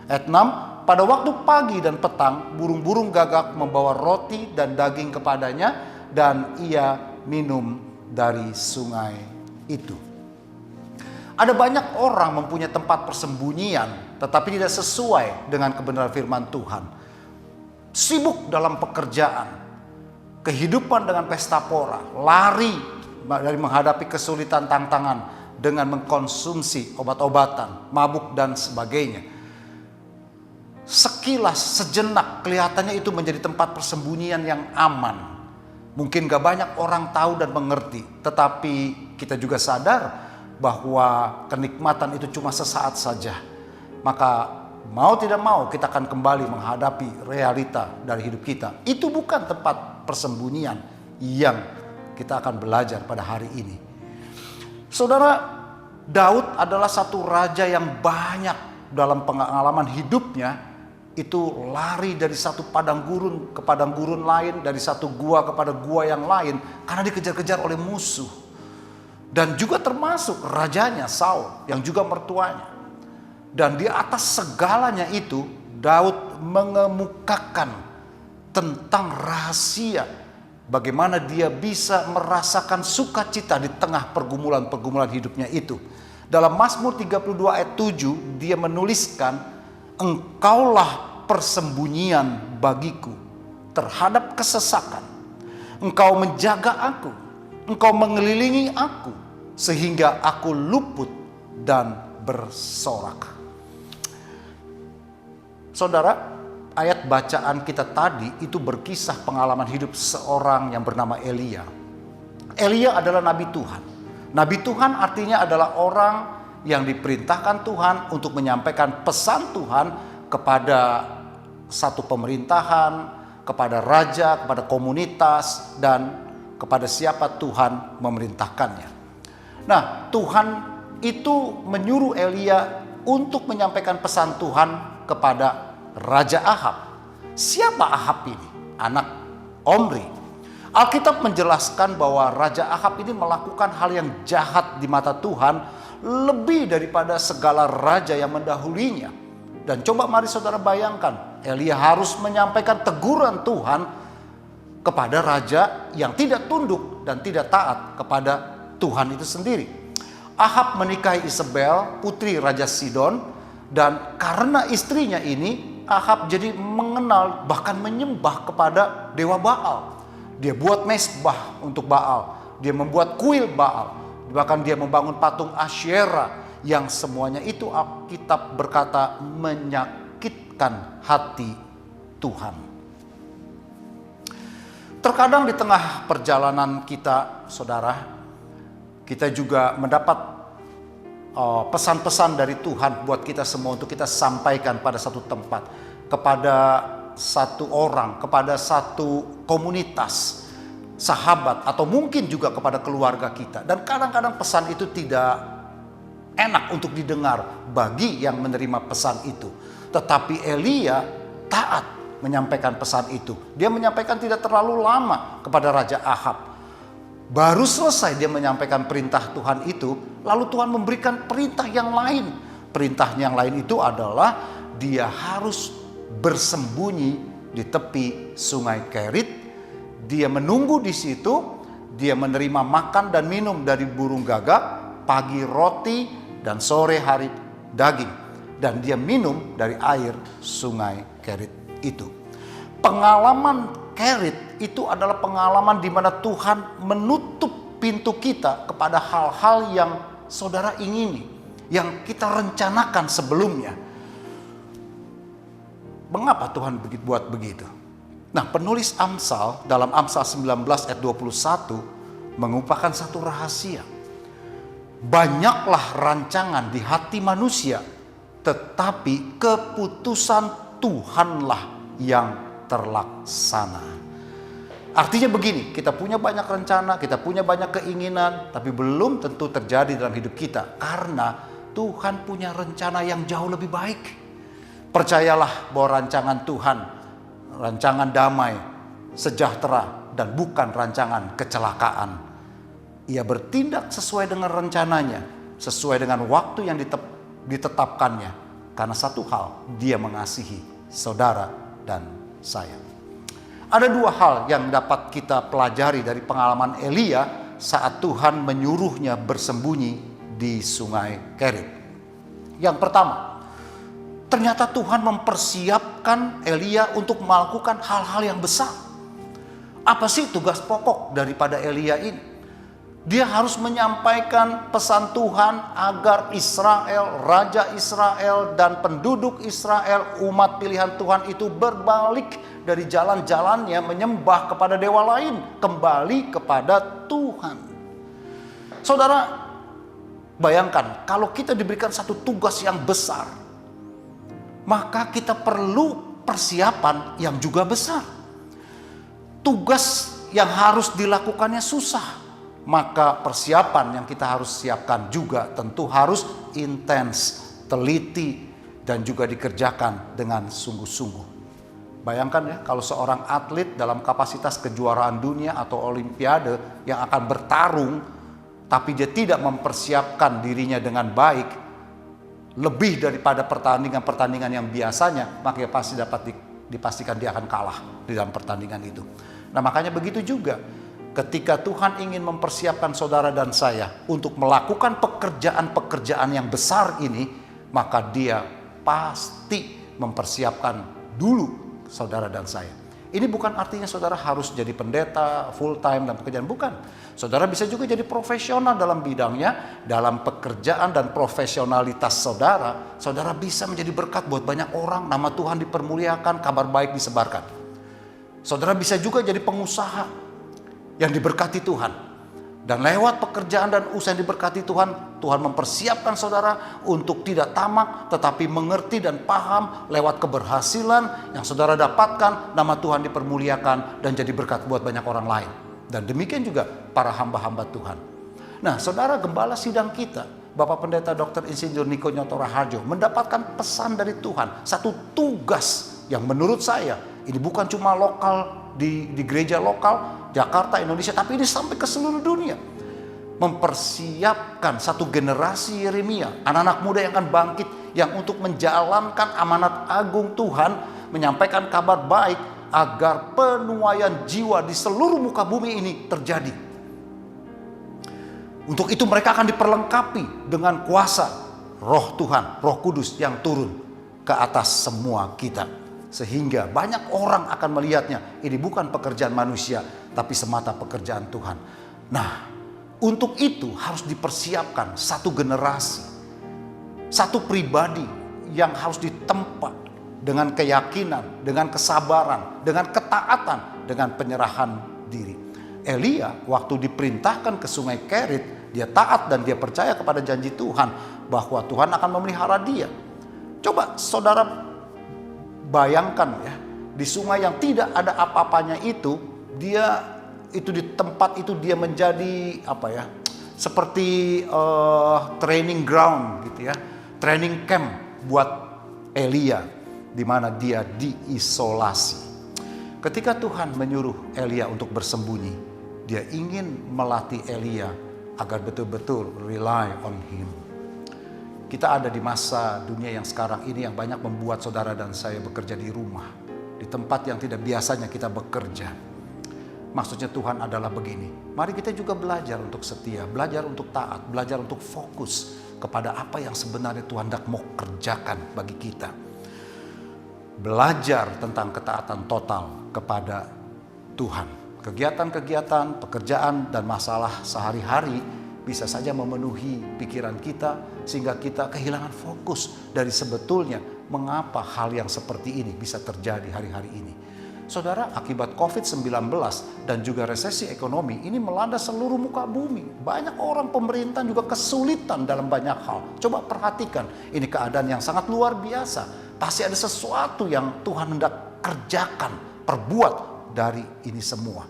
Ayat 6, pada waktu pagi dan petang burung-burung gagak membawa roti dan daging kepadanya dan ia minum dari sungai itu. Ada banyak orang mempunyai tempat persembunyian tetapi tidak sesuai dengan kebenaran firman Tuhan. Sibuk dalam pekerjaan, kehidupan dengan pesta pora, lari dari menghadapi kesulitan tantangan dengan mengkonsumsi obat-obatan, mabuk dan sebagainya. Sekilas, sejenak kelihatannya itu menjadi tempat persembunyian yang aman. Mungkin gak banyak orang tahu dan mengerti, tetapi kita juga sadar bahwa kenikmatan itu cuma sesaat saja. Maka mau tidak mau kita akan kembali menghadapi realita dari hidup kita. Itu bukan tempat persembunyian yang kita akan belajar pada hari ini. Saudara, Daud adalah satu raja yang banyak dalam pengalaman hidupnya itu lari dari satu padang gurun ke padang gurun lain, dari satu gua kepada gua yang lain karena dikejar-kejar oleh musuh. Dan juga termasuk rajanya Saul yang juga mertuanya. Dan di atas segalanya itu Daud mengemukakan tentang rahasia bagaimana dia bisa merasakan sukacita di tengah pergumulan-pergumulan hidupnya itu. Dalam Mazmur 32 ayat 7 dia menuliskan, "Engkaulah persembunyian bagiku terhadap kesesakan. Engkau menjaga aku, engkau mengelilingi aku, sehingga aku luput dan bersorak." Saudara, ayat bacaan kita tadi itu berkisah pengalaman hidup seorang yang bernama Elia. Elia adalah nabi Tuhan. Nabi Tuhan artinya adalah orang yang diperintahkan Tuhan untuk menyampaikan pesan Tuhan kepada satu pemerintahan, kepada raja, kepada komunitas, dan kepada siapa Tuhan memerintahkannya. Nah, Tuhan itu menyuruh Elia untuk menyampaikan pesan Tuhan kepada Raja Ahab. Siapa Ahab ini? Anak Omri. Alkitab menjelaskan bahwa Raja Ahab ini melakukan hal yang jahat di mata Tuhan lebih daripada segala raja yang mendahulinya. Dan coba mari saudara bayangkan, Elia harus menyampaikan teguran Tuhan kepada raja yang tidak tunduk dan tidak taat kepada Tuhan itu sendiri. Ahab menikahi Isabel, putri Raja Sidon, dan karena istrinya ini Ahab jadi mengenal bahkan menyembah kepada dewa Baal. Dia buat mezbah untuk Baal, dia membuat kuil Baal, bahkan dia membangun patung Asyera yang semuanya itu Alkitab berkata menyakitkan hati Tuhan. Terkadang di tengah perjalanan kita, saudara, kita juga mendapat pesan-pesan dari Tuhan buat kita semua untuk kita sampaikan pada satu tempat, kepada satu orang, kepada satu komunitas, sahabat, atau mungkin juga kepada keluarga kita. Dan kadang-kadang pesan itu tidak enak untuk didengar bagi yang menerima pesan itu. Tetapi Elia taat menyampaikan pesan itu. Dia menyampaikan tidak terlalu lama kepada Raja Ahab. Baru selesai dia menyampaikan perintah Tuhan itu, lalu Tuhan memberikan perintah yang lain. Perintah yang lain itu adalah dia harus bersembunyi di tepi sungai Kerit. Dia menunggu di situ, dia menerima makan dan minum dari burung gagak, pagi roti dan sore hari daging. Dan dia minum dari air sungai Kerit itu. Pengalaman Kerit itu adalah pengalaman di mana Tuhan menutup pintu kita kepada hal-hal yang saudara ingini, yang kita rencanakan sebelumnya. Mengapa Tuhan buat begitu? Nah, penulis Amsal dalam Amsal 19 ayat 21 mengungkapkan satu rahasia. Banyaklah rancangan di hati manusia, tetapi keputusan Tuhanlah yang terlaksana. Artinya begini, kita punya banyak rencana, kita punya banyak keinginan, tapi belum tentu terjadi dalam hidup kita karena Tuhan punya rencana yang jauh lebih baik. Percayalah bahwa rancangan Tuhan, rancangan damai, sejahtera, dan bukan rancangan kecelakaan. Ia bertindak sesuai dengan rencananya, sesuai dengan waktu yang ditetapkannya. Karena satu hal, dia mengasihi saudara dan saya. Ada dua hal yang dapat kita pelajari dari pengalaman Elia saat Tuhan menyuruhnya bersembunyi di sungai Kerit. Yang pertama, ternyata Tuhan mempersiapkan Elia untuk melakukan hal-hal yang besar. Apa sih tugas pokok daripada Elia ini? Dia harus menyampaikan pesan Tuhan agar Israel, Raja Israel dan penduduk Israel, umat pilihan Tuhan itu berbalik dari jalan-jalannya menyembah kepada dewa lain, kembali kepada Tuhan. Saudara, bayangkan kalau kita diberikan satu tugas yang besar, maka kita perlu persiapan yang juga besar. Tugas yang harus dilakukannya susah, maka persiapan yang kita harus siapkan juga tentu harus intens, teliti, dan juga dikerjakan dengan sungguh-sungguh. Bayangkan ya, kalau seorang atlet dalam kapasitas kejuaraan dunia atau olimpiade yang akan bertarung, tapi dia tidak mempersiapkan dirinya dengan baik, lebih daripada pertandingan-pertandingan yang biasanya, maka pasti dapat dipastikan dia akan kalah di dalam pertandingan itu. Nah, makanya begitu juga ketika Tuhan ingin mempersiapkan saudara dan saya untuk melakukan pekerjaan-pekerjaan yang besar ini, maka dia pasti mempersiapkan dulu saudara dan saya. Ini bukan artinya saudara harus jadi pendeta full time dalam pekerjaan, bukan. Saudara bisa juga jadi profesional dalam bidangnya, dalam pekerjaan dan profesionalitas saudara. Saudara bisa menjadi berkat buat banyak orang, nama Tuhan dipermuliakan, kabar baik disebarkan. Saudara bisa juga jadi pengusaha yang diberkati Tuhan. Dan lewat pekerjaan dan usaha yang diberkati Tuhan, Tuhan mempersiapkan saudara untuk tidak tamak, tetapi mengerti dan paham lewat keberhasilan yang saudara dapatkan, nama Tuhan dipermuliakan dan jadi berkat buat banyak orang lain. Dan demikian juga para hamba-hamba Tuhan. Nah, saudara gembala sidang kita, Bapak Pendeta Dr. Insinyur Niko Nyoto Raharjo, mendapatkan pesan dari Tuhan, satu tugas yang menurut saya ini bukan cuma lokal di gereja lokal Jakarta, Indonesia, tapi ini sampai ke seluruh dunia. Mempersiapkan satu generasi Yeremia, anak-anak muda yang akan bangkit, yang untuk menjalankan amanat agung Tuhan, menyampaikan kabar baik agar penuaian jiwa di seluruh muka bumi ini terjadi. Untuk itu mereka akan diperlengkapi dengan kuasa Roh Tuhan, Roh Kudus yang turun ke atas semua kita. Sehingga banyak orang akan melihatnya, ini bukan pekerjaan manusia, tapi semata pekerjaan Tuhan. Nah, untuk itu harus dipersiapkan satu generasi, satu pribadi yang harus ditempa dengan keyakinan, dengan kesabaran, dengan ketaatan, dengan penyerahan diri. Elia waktu diperintahkan ke sungai Kerit, dia taat dan dia percaya kepada janji Tuhan bahwa Tuhan akan memelihara dia. Coba saudara bayangkan ya, di sungai yang tidak ada apa-apanya itu, dia itu di tempat itu dia menjadi apa ya? Seperti training ground gitu ya. Training camp buat Elia di mana dia diisolasi. Ketika Tuhan menyuruh Elia untuk bersembunyi, dia ingin melatih Elia agar betul-betul rely on him. Kita ada di masa dunia yang sekarang ini yang banyak membuat saudara dan saya bekerja di rumah, di tempat yang tidak biasanya kita bekerja. Maksudnya Tuhan adalah begini, mari kita juga belajar untuk setia, belajar untuk taat, belajar untuk fokus kepada apa yang sebenarnya Tuhan hendak mau kerjakan bagi kita. Belajar tentang ketaatan total kepada Tuhan. Kegiatan-kegiatan, pekerjaan dan masalah sehari-hari bisa saja memenuhi pikiran kita sehingga kita kehilangan fokus dari sebetulnya mengapa hal yang seperti ini bisa terjadi hari-hari ini. Saudara, akibat COVID-19 dan juga resesi ekonomi ini melanda seluruh muka bumi. Banyak orang, pemerintahan juga kesulitan dalam banyak hal. Coba perhatikan, ini keadaan yang sangat luar biasa. Pasti ada sesuatu yang Tuhan hendak kerjakan, perbuat dari ini semua.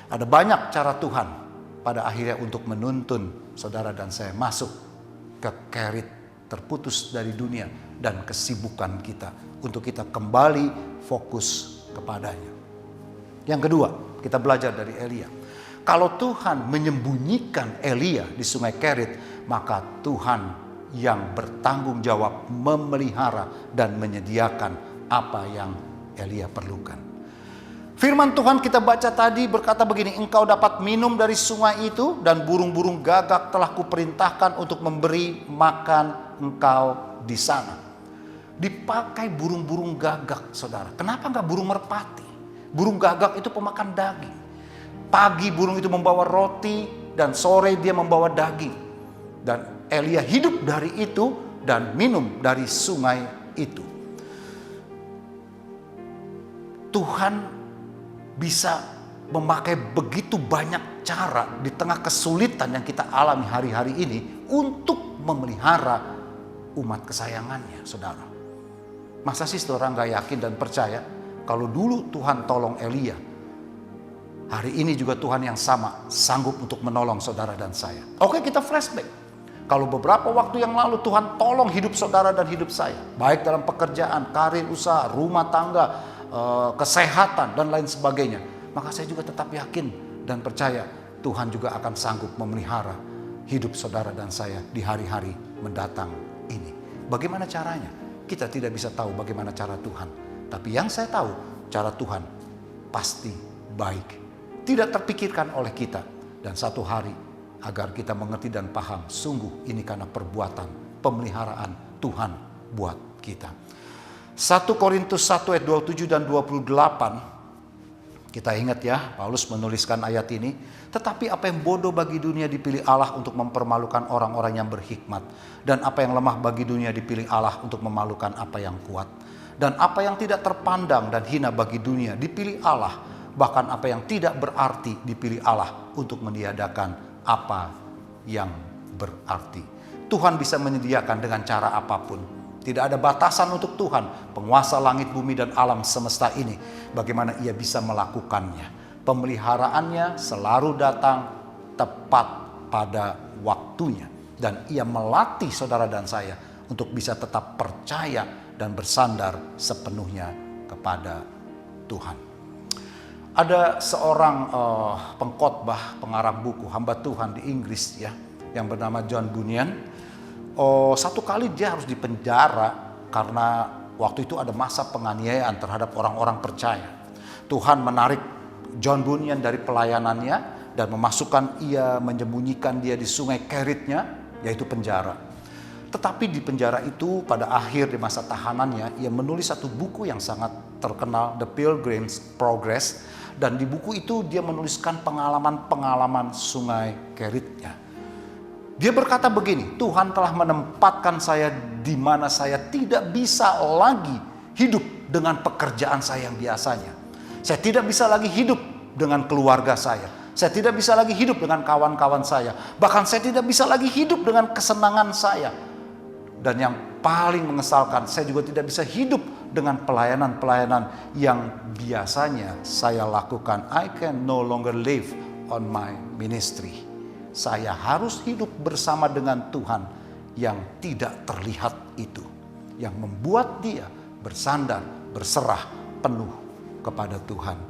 Ada banyak cara Tuhan pada akhirnya untuk menuntun saudara dan saya masuk ke Kerit, terputus dari dunia dan kesibukan kita untuk kita kembali fokus kepadanya. Yang kedua, kita belajar dari Elia. Kalau Tuhan menyembunyikan Elia di sungai Kerit, maka Tuhan yang bertanggung jawab memelihara dan menyediakan apa yang Elia perlukan. Firman Tuhan kita baca tadi berkata begini, engkau dapat minum dari sungai itu dan burung-burung gagak telah kuperintahkan untuk memberi makan engkau di sana. Dipakai burung-burung gagak, saudara. Kenapa enggak burung merpati? Burung gagak itu pemakan daging. Pagi burung itu membawa roti dan sore dia membawa daging. Dan Elia hidup dari itu dan minum dari sungai itu. Tuhan bisa memakai begitu banyak cara di tengah kesulitan yang kita alami hari-hari ini untuk memelihara umat kesayangannya, saudara. Masa sih saudara gak yakin dan percaya kalau dulu Tuhan tolong Elia, hari ini juga Tuhan yang sama sanggup untuk menolong saudara dan saya. Oke, kita flashback. Kalau beberapa waktu yang lalu Tuhan tolong hidup saudara dan hidup saya, baik dalam pekerjaan, karir, usaha, rumah tangga, kesehatan dan lain sebagainya, maka saya juga tetap yakin dan percaya Tuhan juga akan sanggup memelihara hidup saudara dan saya di hari-hari mendatang ini. Bagaimana caranya? Kita tidak bisa tahu bagaimana cara Tuhan. Tapi yang saya tahu, cara Tuhan pasti baik. Tidak terpikirkan oleh kita. Dan satu hari agar kita mengerti dan paham, sungguh ini karena perbuatan pemeliharaan Tuhan buat kita. 1 Korintus 1 ayat 27 dan 28. Kita ingat ya, Paulus menuliskan ayat ini. Tetapi apa yang bodoh bagi dunia dipilih Allah untuk mempermalukan orang-orang yang berhikmat. Dan apa yang lemah bagi dunia dipilih Allah untuk memalukan apa yang kuat. Dan apa yang tidak terpandang dan hina bagi dunia dipilih Allah. Bahkan apa yang tidak berarti dipilih Allah untuk meniadakan apa yang berarti. Tuhan bisa menyediakan dengan cara apapun. Tidak ada batasan untuk Tuhan, penguasa langit, bumi, dan alam semesta ini. Bagaimana ia bisa melakukannya. Pemeliharaannya selalu datang tepat pada waktunya. Dan ia melatih saudara dan saya untuk bisa tetap percaya dan bersandar sepenuhnya kepada Tuhan. Ada seorang pengkhotbah, pengarang buku, hamba Tuhan di Inggris ya, yang bernama John Bunyan. Satu kali dia harus dipenjara karena waktu itu ada masa penganiayaan terhadap orang-orang percaya. Tuhan menarik John Bunyan dari pelayanannya dan menyembunyikan dia di sungai Keritnya, yaitu penjara. Tetapi di penjara itu pada akhir di masa tahanannya, ia menulis satu buku yang sangat terkenal, The Pilgrim's Progress. Dan di buku itu dia menuliskan pengalaman-pengalaman sungai Keritnya. Dia berkata begini, Tuhan telah menempatkan saya di mana saya tidak bisa lagi hidup dengan pekerjaan saya yang biasanya. Saya tidak bisa lagi hidup dengan keluarga saya. Saya tidak bisa lagi hidup dengan kawan-kawan saya. Bahkan saya tidak bisa lagi hidup dengan kesenangan saya. Dan yang paling mengesalkan, saya juga tidak bisa hidup dengan pelayanan-pelayanan yang biasanya saya lakukan. I can no longer live on my ministry. Saya harus hidup bersama dengan Tuhan yang tidak terlihat itu. Yang membuat dia bersandar, berserah penuh kepada Tuhan.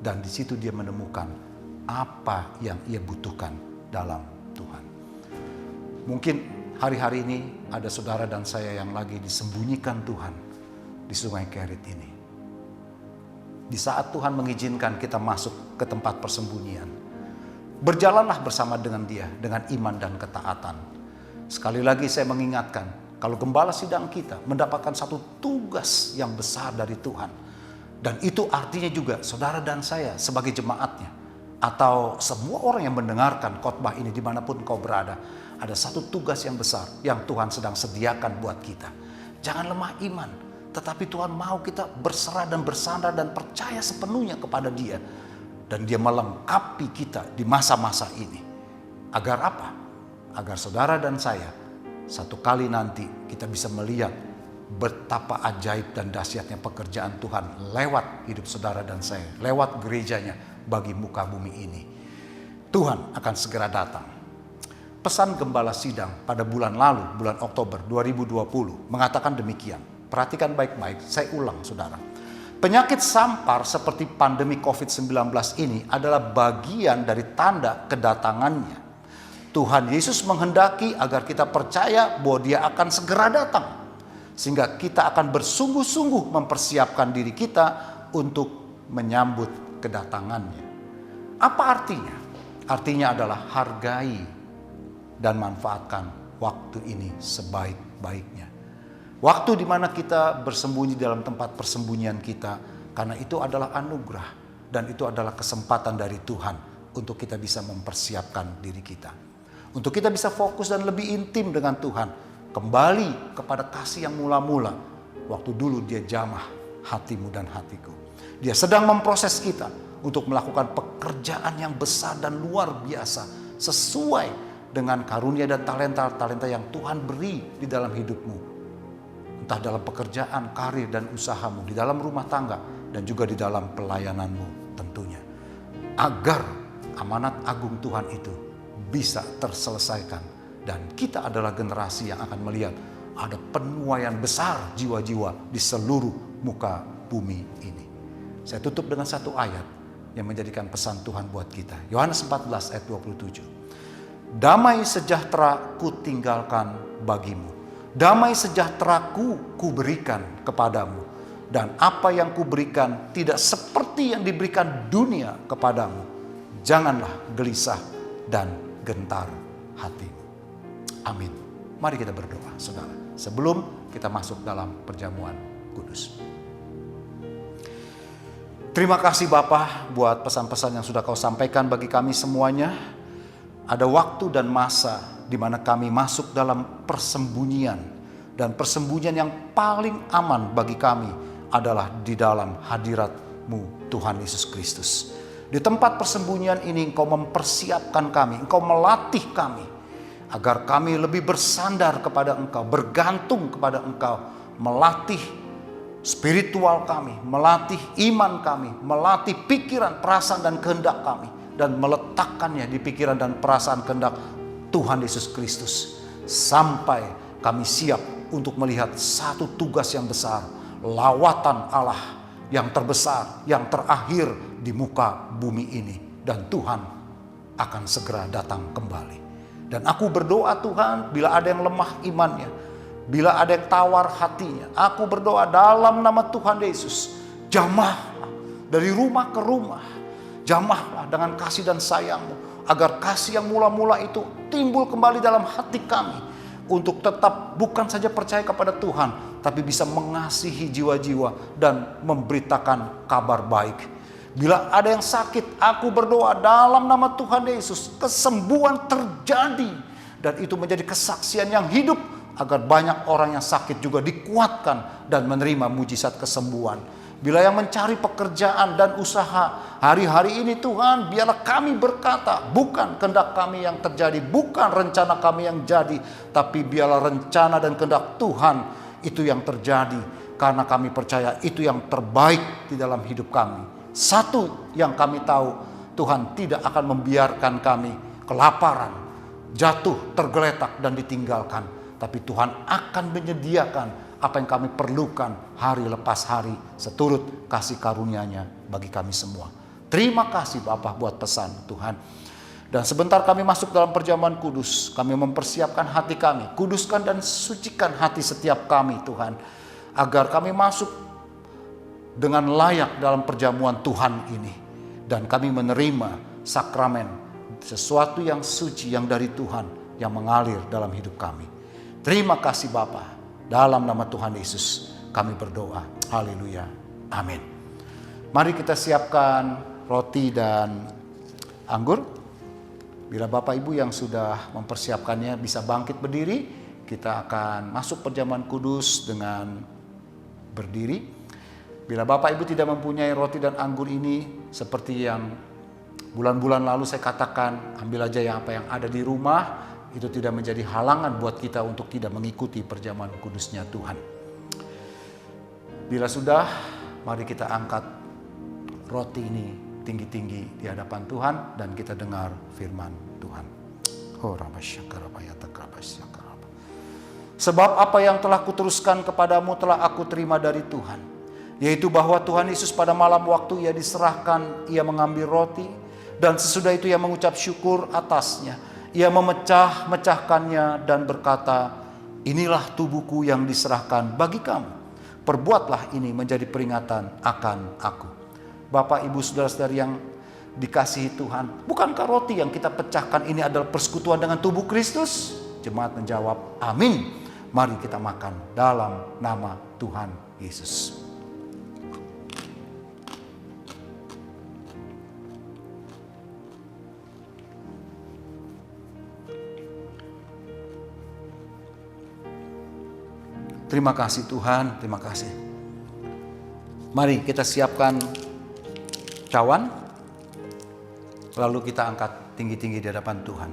Dan di situ dia menemukan apa yang ia butuhkan dalam Tuhan. Mungkin hari-hari ini ada saudara dan saya yang lagi disembunyikan Tuhan di sungai Kerit ini. Di saat Tuhan mengizinkan kita masuk ke tempat persembunyian, berjalanlah bersama dengan dia, dengan iman dan ketaatan. Sekali lagi saya mengingatkan, kalau gembala sidang kita mendapatkan satu tugas yang besar dari Tuhan. Dan itu artinya juga saudara dan saya sebagai jemaatnya, atau semua orang yang mendengarkan khotbah ini dimanapun kau berada, ada satu tugas yang besar yang Tuhan sedang sediakan buat kita. Jangan lemah iman, tetapi Tuhan mau kita berserah dan bersandar dan percaya sepenuhnya kepada dia. Dan dia melengkapi kita di masa-masa ini. Agar apa? Agar saudara dan saya satu kali nanti kita bisa melihat betapa ajaib dan dahsyatnya pekerjaan Tuhan lewat hidup saudara dan saya, lewat gerejanya bagi muka bumi ini. Tuhan akan segera datang. Pesan gembala sidang pada bulan lalu, bulan Oktober 2020 mengatakan demikian. Perhatikan baik-baik, saya ulang saudara. Penyakit sampar seperti pandemi COVID-19 ini adalah bagian dari tanda kedatangannya. Tuhan Yesus menghendaki agar kita percaya bahwa dia akan segera datang. Sehingga kita akan bersungguh-sungguh mempersiapkan diri kita untuk menyambut kedatangannya. Apa artinya? Artinya adalah hargai dan manfaatkan waktu ini sebaik-baiknya. Waktu di mana kita bersembunyi dalam tempat persembunyian kita, karena itu adalah anugerah dan itu adalah kesempatan dari Tuhan untuk kita bisa mempersiapkan diri kita. Untuk kita bisa fokus dan lebih intim dengan Tuhan, kembali kepada kasih yang mula-mula. Waktu dulu dia jamah hatimu dan hatiku. Dia sedang memproses kita untuk melakukan pekerjaan yang besar dan luar biasa sesuai dengan karunia dan talenta-talenta yang Tuhan beri di dalam hidupmu. Entah dalam pekerjaan, karir, dan usahamu, di dalam rumah tangga, dan juga di dalam pelayananmu tentunya. Agar amanat agung Tuhan itu bisa terselesaikan. Dan kita adalah generasi yang akan melihat ada penuaian besar jiwa-jiwa di seluruh muka bumi ini. Saya tutup dengan satu ayat yang menjadikan pesan Tuhan buat kita. Yohanes 14 ayat 27. Damai sejahtera ku tinggalkan bagimu. Damai sejahteraku kuberikan kepadamu, dan apa yang kuberikan tidak seperti yang diberikan dunia kepadamu. Janganlah gelisah dan gentar hatimu. Amin. Mari kita berdoa, saudara, sebelum kita masuk dalam perjamuan kudus. Terima kasih Bapa buat pesan-pesan yang sudah Kau sampaikan bagi kami semuanya. Ada waktu dan masa di mana kami masuk dalam persembunyian, dan persembunyian yang paling aman bagi kami adalah di dalam hadirat-Mu Tuhan Yesus Kristus. Di tempat persembunyian ini Engkau mempersiapkan kami, Engkau melatih kami agar kami lebih bersandar kepada Engkau, bergantung kepada Engkau, melatih spiritual kami, melatih iman kami, melatih pikiran, perasaan dan kehendak kami, dan meletakkannya di pikiran dan perasaan kehendak Tuhan Yesus Kristus, sampai kami siap untuk melihat satu tugas yang besar, lawatan Allah yang terbesar, yang terakhir di muka bumi ini, dan Tuhan akan segera datang kembali. Dan aku berdoa Tuhan, bila ada yang lemah imannya, bila ada yang tawar hatinya, aku berdoa dalam nama Tuhan Yesus, jamahlah dari rumah ke rumah, jamahlah dengan kasih dan sayang-Mu, agar kasih yang mula-mula itu timbul kembali dalam hati kami, untuk tetap bukan saja percaya kepada Tuhan, tapi bisa mengasihi jiwa-jiwa dan memberitakan kabar baik. Bila ada yang sakit, aku berdoa dalam nama Tuhan Yesus, kesembuhan terjadi, dan itu menjadi kesaksian yang hidup, agar banyak orang yang sakit juga dikuatkan dan menerima mujizat kesembuhan. Bila yang mencari pekerjaan dan usaha hari-hari ini Tuhan, biarlah kami berkata, bukan kehendak kami yang terjadi, bukan rencana kami yang jadi, tapi biarlah rencana dan kehendak Tuhan itu yang terjadi, karena kami percaya itu yang terbaik di dalam hidup kami. Satu yang kami tahu, Tuhan tidak akan membiarkan kami kelaparan, jatuh, tergeletak dan ditinggalkan, tapi Tuhan akan menyediakan apa yang kami perlukan hari lepas hari, seturut kasih karunia-Nya bagi kami semua. Terima kasih Bapa buat pesan Tuhan. Dan sebentar kami masuk dalam perjamuan kudus, kami mempersiapkan hati kami, kuduskan dan sucikan hati setiap kami Tuhan, agar kami masuk dengan layak dalam perjamuan Tuhan ini, dan kami menerima sakramen, sesuatu yang suci yang dari Tuhan yang mengalir dalam hidup kami. Terima kasih Bapa, dalam nama Tuhan Yesus kami berdoa. Haleluya. Amin. Mari kita siapkan roti dan anggur. Bila Bapak Ibu yang sudah mempersiapkannya bisa bangkit berdiri, kita akan masuk perjamuan kudus dengan berdiri. Bila Bapak Ibu tidak mempunyai roti dan anggur ini, seperti yang bulan-bulan lalu saya katakan, ambil aja yang apa yang ada di rumah. Itu tidak menjadi halangan buat kita untuk tidak mengikuti perjamuan kudusnya Tuhan. Bila sudah, mari kita angkat roti ini tinggi-tinggi di hadapan Tuhan, dan kita dengar firman Tuhan. Sebab apa yang telah kuteruskan kepadamu telah aku terima dari Tuhan, yaitu bahwa Tuhan Yesus pada malam waktu Ia diserahkan, Ia mengambil roti, dan sesudah itu Ia mengucap syukur atasnya. Ia memecah-mecahkannya dan berkata, inilah tubuhku yang diserahkan bagi kamu. Perbuatlah ini menjadi peringatan akan aku. Bapak, Ibu, saudara-saudari yang dikasihi Tuhan, bukankah roti yang kita pecahkan ini adalah persekutuan dengan tubuh Kristus? Jemaat menjawab, amin. Mari kita makan dalam nama Tuhan Yesus. Terima kasih Tuhan, terima kasih. Mari kita siapkan cawan, lalu kita angkat tinggi-tinggi di hadapan Tuhan.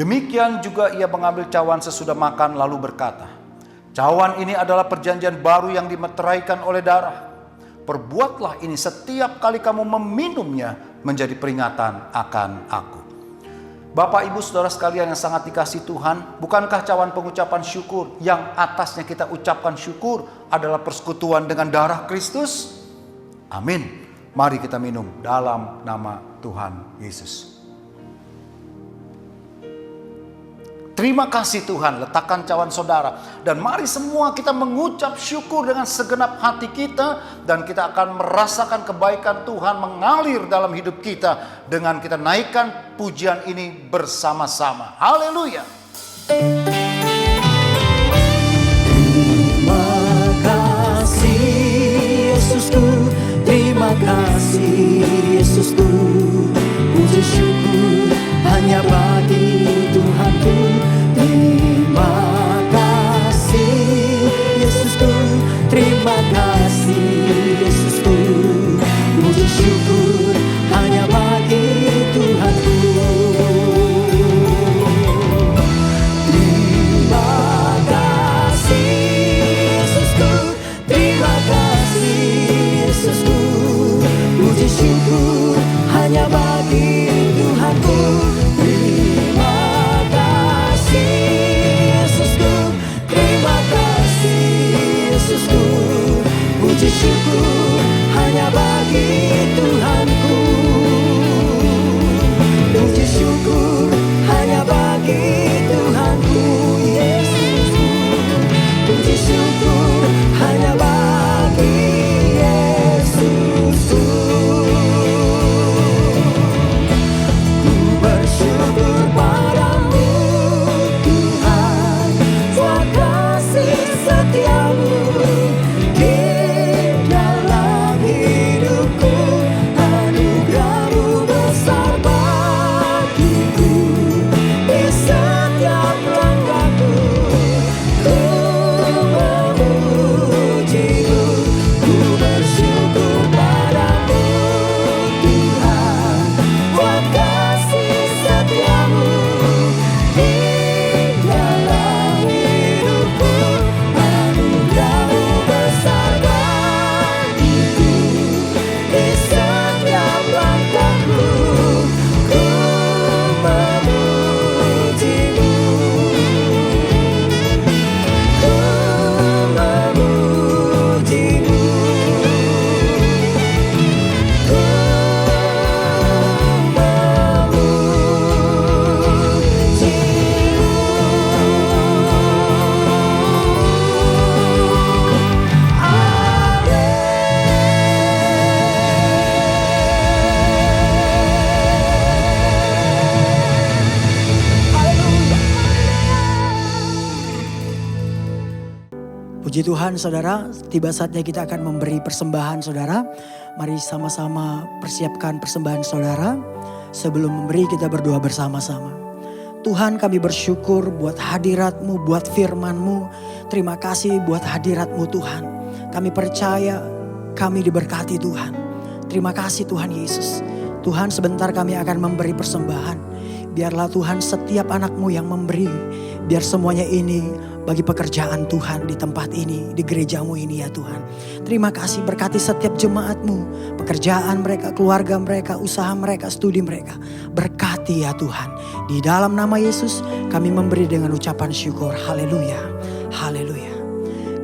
Demikian juga Ia mengambil cawan sesudah makan lalu berkata, cawan ini adalah perjanjian baru yang dimeteraikan oleh darah. Perbuatlah ini setiap kali kamu meminumnya menjadi peringatan akan aku. Bapak, Ibu, saudara sekalian yang sangat dikasihi Tuhan, bukankah cawan pengucapan syukur yang atasnya kita ucapkan syukur adalah persekutuan dengan darah Kristus? Amin. Mari kita minum dalam nama Tuhan Yesus. Terima kasih Tuhan, letakkan cawan saudara. Dan mari semua kita mengucap syukur dengan segenap hati kita. Dan kita akan merasakan kebaikan Tuhan mengalir dalam hidup kita. Dengan kita naikkan pujian ini bersama-sama. Haleluya. Terima kasih Yesusku, terima kasih Yesusku. Puji syukur hanya bagi Tuhanku. Terima kasih Yesusku, terima kasih Yesusku. Puji syukur hanya bagi Tuhanku. Terima kasih Yesusku, terima kasih Yesusku. Puji syukur hanya bagi Tuhanku. Terima kasih Yesusku, terima kasih Yesusku. Puji syukur hanya bagi Tuhanku. Puji syukur hanya bagi Tuhanku Yesusku. Puji syukur hanya bagi Yesusku. Ku bersyukur padamu Tuhan, buat kasih setiamu di dalam hidupku. Anugerahmu besar bagiku, di setiap langkahku ku memujimu. Ku bersyukur padamu Tuhan, buat kasih setiamu di dalam hidupku. Anugerahmu besar bagiku, di setiap langkahku ku memujimu. Ku memujimu. Ku Puji Tuhan saudara, tiba saatnya kita akan memberi persembahan saudara. Mari sama-sama persiapkan persembahan saudara. Sebelum memberi kita berdoa bersama-sama. Tuhan, kami bersyukur buat hadirat-Mu, buat firman-Mu. Terima kasih buat hadirat-Mu Tuhan. Kami percaya kami diberkati Tuhan. Terima kasih Tuhan Yesus. Tuhan, sebentar kami akan memberi persembahan. Biarlah Tuhan setiap anak-Mu yang memberi. Biar semuanya ini bagi pekerjaan Tuhan di tempat ini, di gereja-Mu ini ya Tuhan. Terima kasih, berkati setiap jemaat-Mu, pekerjaan mereka, keluarga mereka, usaha mereka, studi mereka. Berkati ya Tuhan. Di dalam nama Yesus kami memberi dengan ucapan syukur. Haleluya, haleluya.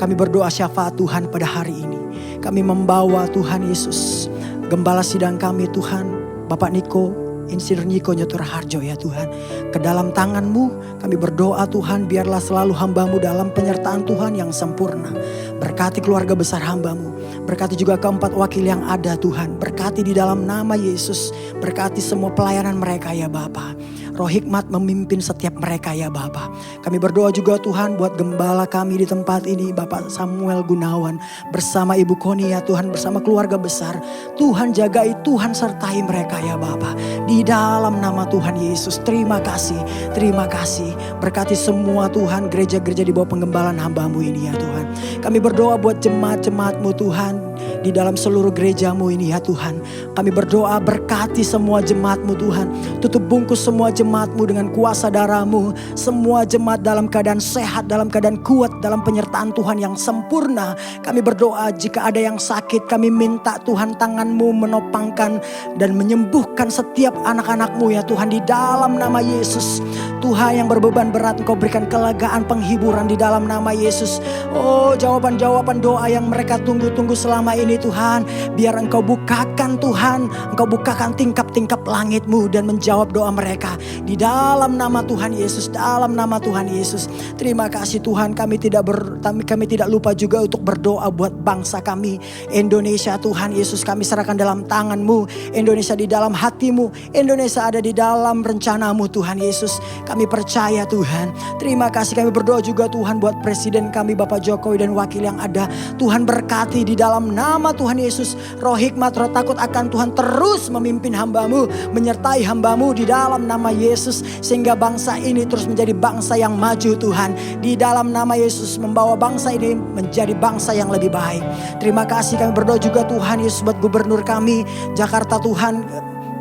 Kami berdoa syafaat Tuhan pada hari ini. Kami membawa Tuhan Yesus, gembala sidang kami Tuhan, Bapak Niko, Insinyur Niko Nyoto Raharjo ya Tuhan. Ke dalam tangan-Mu kami berdoa Tuhan, biarlah selalu hamba-Mu dalam penyertaan Tuhan yang sempurna. Berkati keluarga besar hamba-Mu. Berkati juga keempat wakil yang ada Tuhan. Berkati di dalam nama Yesus. Berkati semua pelayanan mereka ya Bapa. Roh hikmat memimpin setiap mereka ya Bapa. Kami berdoa juga Tuhan buat gembala kami di tempat ini, Bapak Samuel Gunawan. Bersama Ibu Koni ya Tuhan, bersama keluarga besar. Tuhan jagai, Tuhan sertai mereka ya Bapa. Di dalam nama Tuhan Yesus, terima kasih. Terima kasih. Berkati semua Tuhan, gereja-gereja di bawah penggembalaan hamba-Mu ini ya Tuhan. Kami berdoa buat jemaat-jemaat-Mu Tuhan. Di dalam seluruh gereja-Mu ini ya Tuhan. Kami berdoa berkati semua jemaat-Mu Tuhan. Tutup bungkus semua jemaat-Mu dengan kuasa darah-Mu. Semua jemaat dalam keadaan sehat, dalam keadaan kuat, dalam penyertaan Tuhan yang sempurna. Kami berdoa jika ada yang sakit, kami minta Tuhan tangan-Mu menopangkan dan menyembuhkan setiap anak-anak-Mu ya Tuhan. Di dalam nama Yesus. Tuhan yang berbeban berat, Engkau berikan kelegaan, penghiburan di dalam nama Yesus. Oh, jawaban-jawaban doa yang mereka tunggu-tunggu selama ini ini Tuhan, biar Engkau bukakan Tuhan, Engkau bukakan tingkap-tingkap langit-Mu dan menjawab doa mereka. Di dalam nama Tuhan Yesus, dalam nama Tuhan Yesus. Terima kasih Tuhan, kami tidak lupa juga untuk berdoa buat bangsa kami Indonesia. Tuhan Yesus, kami serahkan dalam tangan-Mu. Indonesia di dalam hati-Mu, Indonesia ada di dalam rencana-Mu Tuhan Yesus. Kami percaya Tuhan. Terima kasih, kami berdoa juga Tuhan buat Presiden kami Bapak Jokowi dan wakil yang ada. Tuhan berkati di dalam nama Tuhan Yesus. Roh hikmat, roh takut akan Tuhan terus memimpin hamba-Mu, menyertai hamba-Mu di dalam nama Yesus. Sehingga bangsa ini terus menjadi bangsa yang maju Tuhan. Di dalam nama Yesus, membawa bangsa ini menjadi bangsa yang lebih baik. Terima kasih, kami berdoa juga Tuhan Yesus buat gubernur kami Jakarta Tuhan,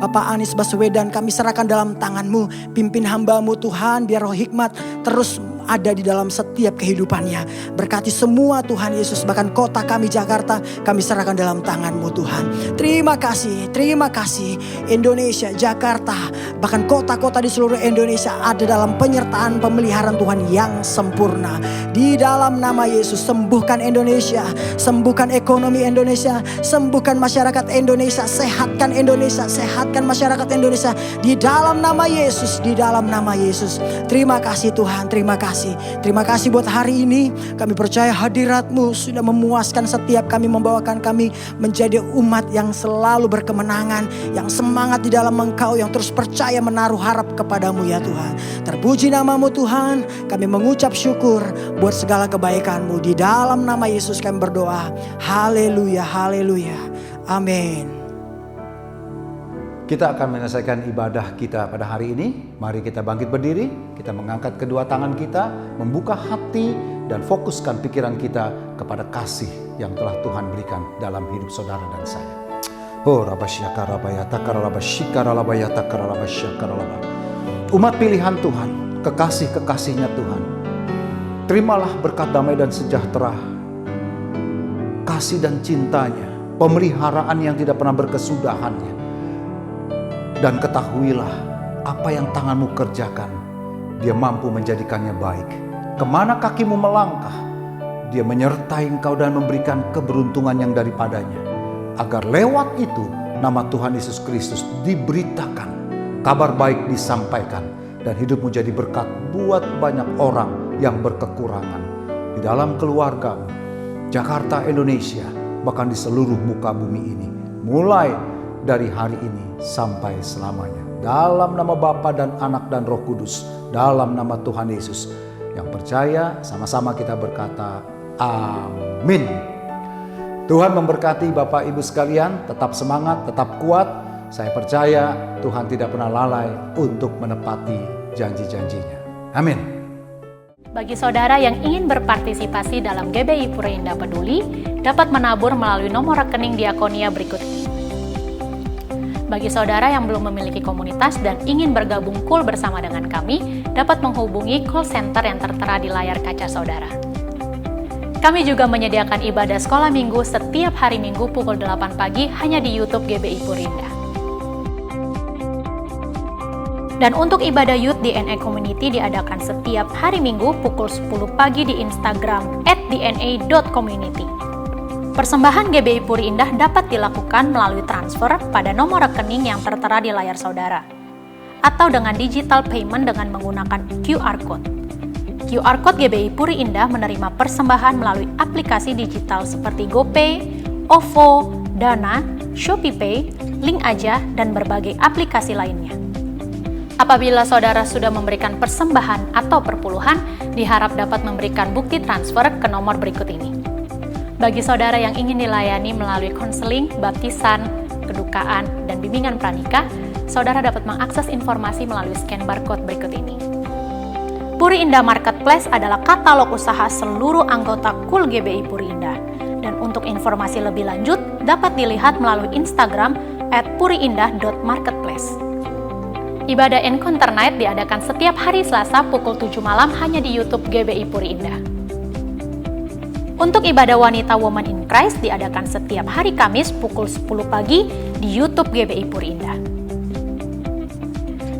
Bapak Anies Baswedan, kami serahkan dalam tangan-Mu. Pimpin hamba-Mu Tuhan, biar roh hikmat terus ada di dalam setiap kehidupannya. Berkati semua Tuhan Yesus, bahkan kota kami Jakarta, kami serahkan dalam tangan-Mu Tuhan. Terima kasih Indonesia, Jakarta, bahkan kota-kota di seluruh Indonesia ada dalam penyertaan pemeliharaan Tuhan yang sempurna. Di dalam nama Yesus, sembuhkan Indonesia, sembuhkan ekonomi Indonesia, sembuhkan masyarakat Indonesia, sehatkan Indonesia, sehatkan masyarakat Indonesia. Di dalam nama Yesus, di dalam nama Yesus. Terima kasih Tuhan, terima kasih. Terima kasih buat hari ini. Kami percaya hadirat-Mu sudah memuaskan setiap kami, membawakan kami menjadi umat yang selalu berkemenangan, yang semangat di dalam Engkau, yang terus percaya menaruh harap kepadamu ya Tuhan. Terpuji nama-Mu Tuhan. Kami mengucap syukur buat segala kebaikan-Mu. Di dalam nama Yesus kami berdoa. Haleluya, haleluya. Amin. Kita akan menyelesaikan ibadah kita pada hari ini. Mari kita bangkit berdiri, kita mengangkat kedua tangan kita, membuka hati dan fokuskan pikiran kita kepada kasih yang telah Tuhan berikan dalam hidup saudara dan saya. Umat pilihan Tuhan, kekasih-kekasihnya Tuhan, terimalah berkat damai dan sejahtera, kasih dan cintanya, pemeliharaan yang tidak pernah berkesudahannya. Dan ketahuilah apa yang tanganmu kerjakan, Dia mampu menjadikannya baik. Kemana kakimu melangkah, Dia menyertai engkau dan memberikan keberuntungan yang daripadanya. Agar lewat itu nama Tuhan Yesus Kristus diberitakan, kabar baik disampaikan, dan hidupmu jadi berkat buat banyak orang yang berkekurangan. Di dalam keluargamu, Jakarta, Indonesia, bahkan di seluruh muka bumi ini. Mulai dari hari ini sampai selamanya. Dalam nama Bapa dan Anak dan Roh Kudus. Dalam nama Tuhan Yesus. Yang percaya sama-sama kita berkata amin. Tuhan memberkati Bapak Ibu sekalian. Tetap semangat, tetap kuat. Saya percaya Tuhan tidak pernah lalai untuk menepati janji-janjinya. Amin. Bagi saudara yang ingin berpartisipasi dalam GBI Puri Indah Peduli, dapat menabur melalui nomor rekening diakonia berikut ini. Bagi saudara yang belum memiliki komunitas dan ingin bergabung cool bersama dengan kami, dapat menghubungi call center yang tertera di layar kaca saudara. Kami juga menyediakan ibadah sekolah minggu setiap hari Minggu pukul 8 pagi hanya di YouTube GBI Puri Indah. Dan untuk ibadah Youth DNA Community diadakan setiap hari Minggu pukul 10 pagi di Instagram @dna.community. Persembahan GBI Puri Indah dapat dilakukan melalui transfer pada nomor rekening yang tertera di layar saudara, atau dengan digital payment dengan menggunakan QR Code. QR Code GBI Puri Indah menerima persembahan melalui aplikasi digital seperti GoPay, OVO, Dana, ShopeePay, Link Aja, dan berbagai aplikasi lainnya. Apabila saudara sudah memberikan persembahan atau perpuluhan, diharap dapat memberikan bukti transfer ke nomor berikut ini. Bagi saudara yang ingin dilayani melalui konseling, baptisan, kedukaan, dan bimbingan pranikah, saudara dapat mengakses informasi melalui scan barcode berikut ini. Puri Indah Marketplace adalah katalog usaha seluruh anggota Cool GBI Puri Indah. Dan untuk informasi lebih lanjut, dapat dilihat melalui Instagram @puriindah.marketplace. Ibadah Encounter Night diadakan setiap hari Selasa pukul 7 malam hanya di YouTube GBI Puri Indah. Untuk ibadah wanita Woman in Christ diadakan setiap hari Kamis pukul 10 pagi di YouTube GBI Puri Indah.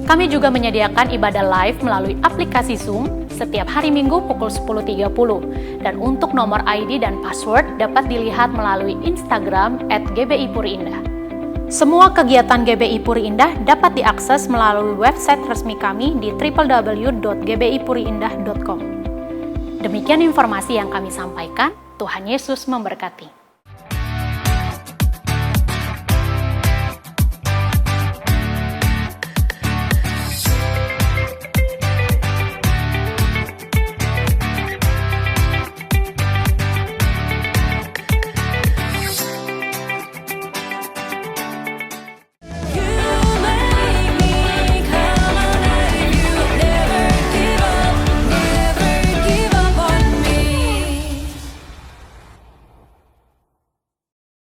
Kami juga menyediakan ibadah live melalui aplikasi Zoom setiap hari Minggu pukul 10.30. Dan untuk nomor ID dan password dapat dilihat melalui Instagram @gbipuriindah. Semua kegiatan GBI Puri Indah dapat diakses melalui website resmi kami di www.gbipuriindah.com. Demikian informasi yang kami sampaikan. Tuhan Yesus memberkati.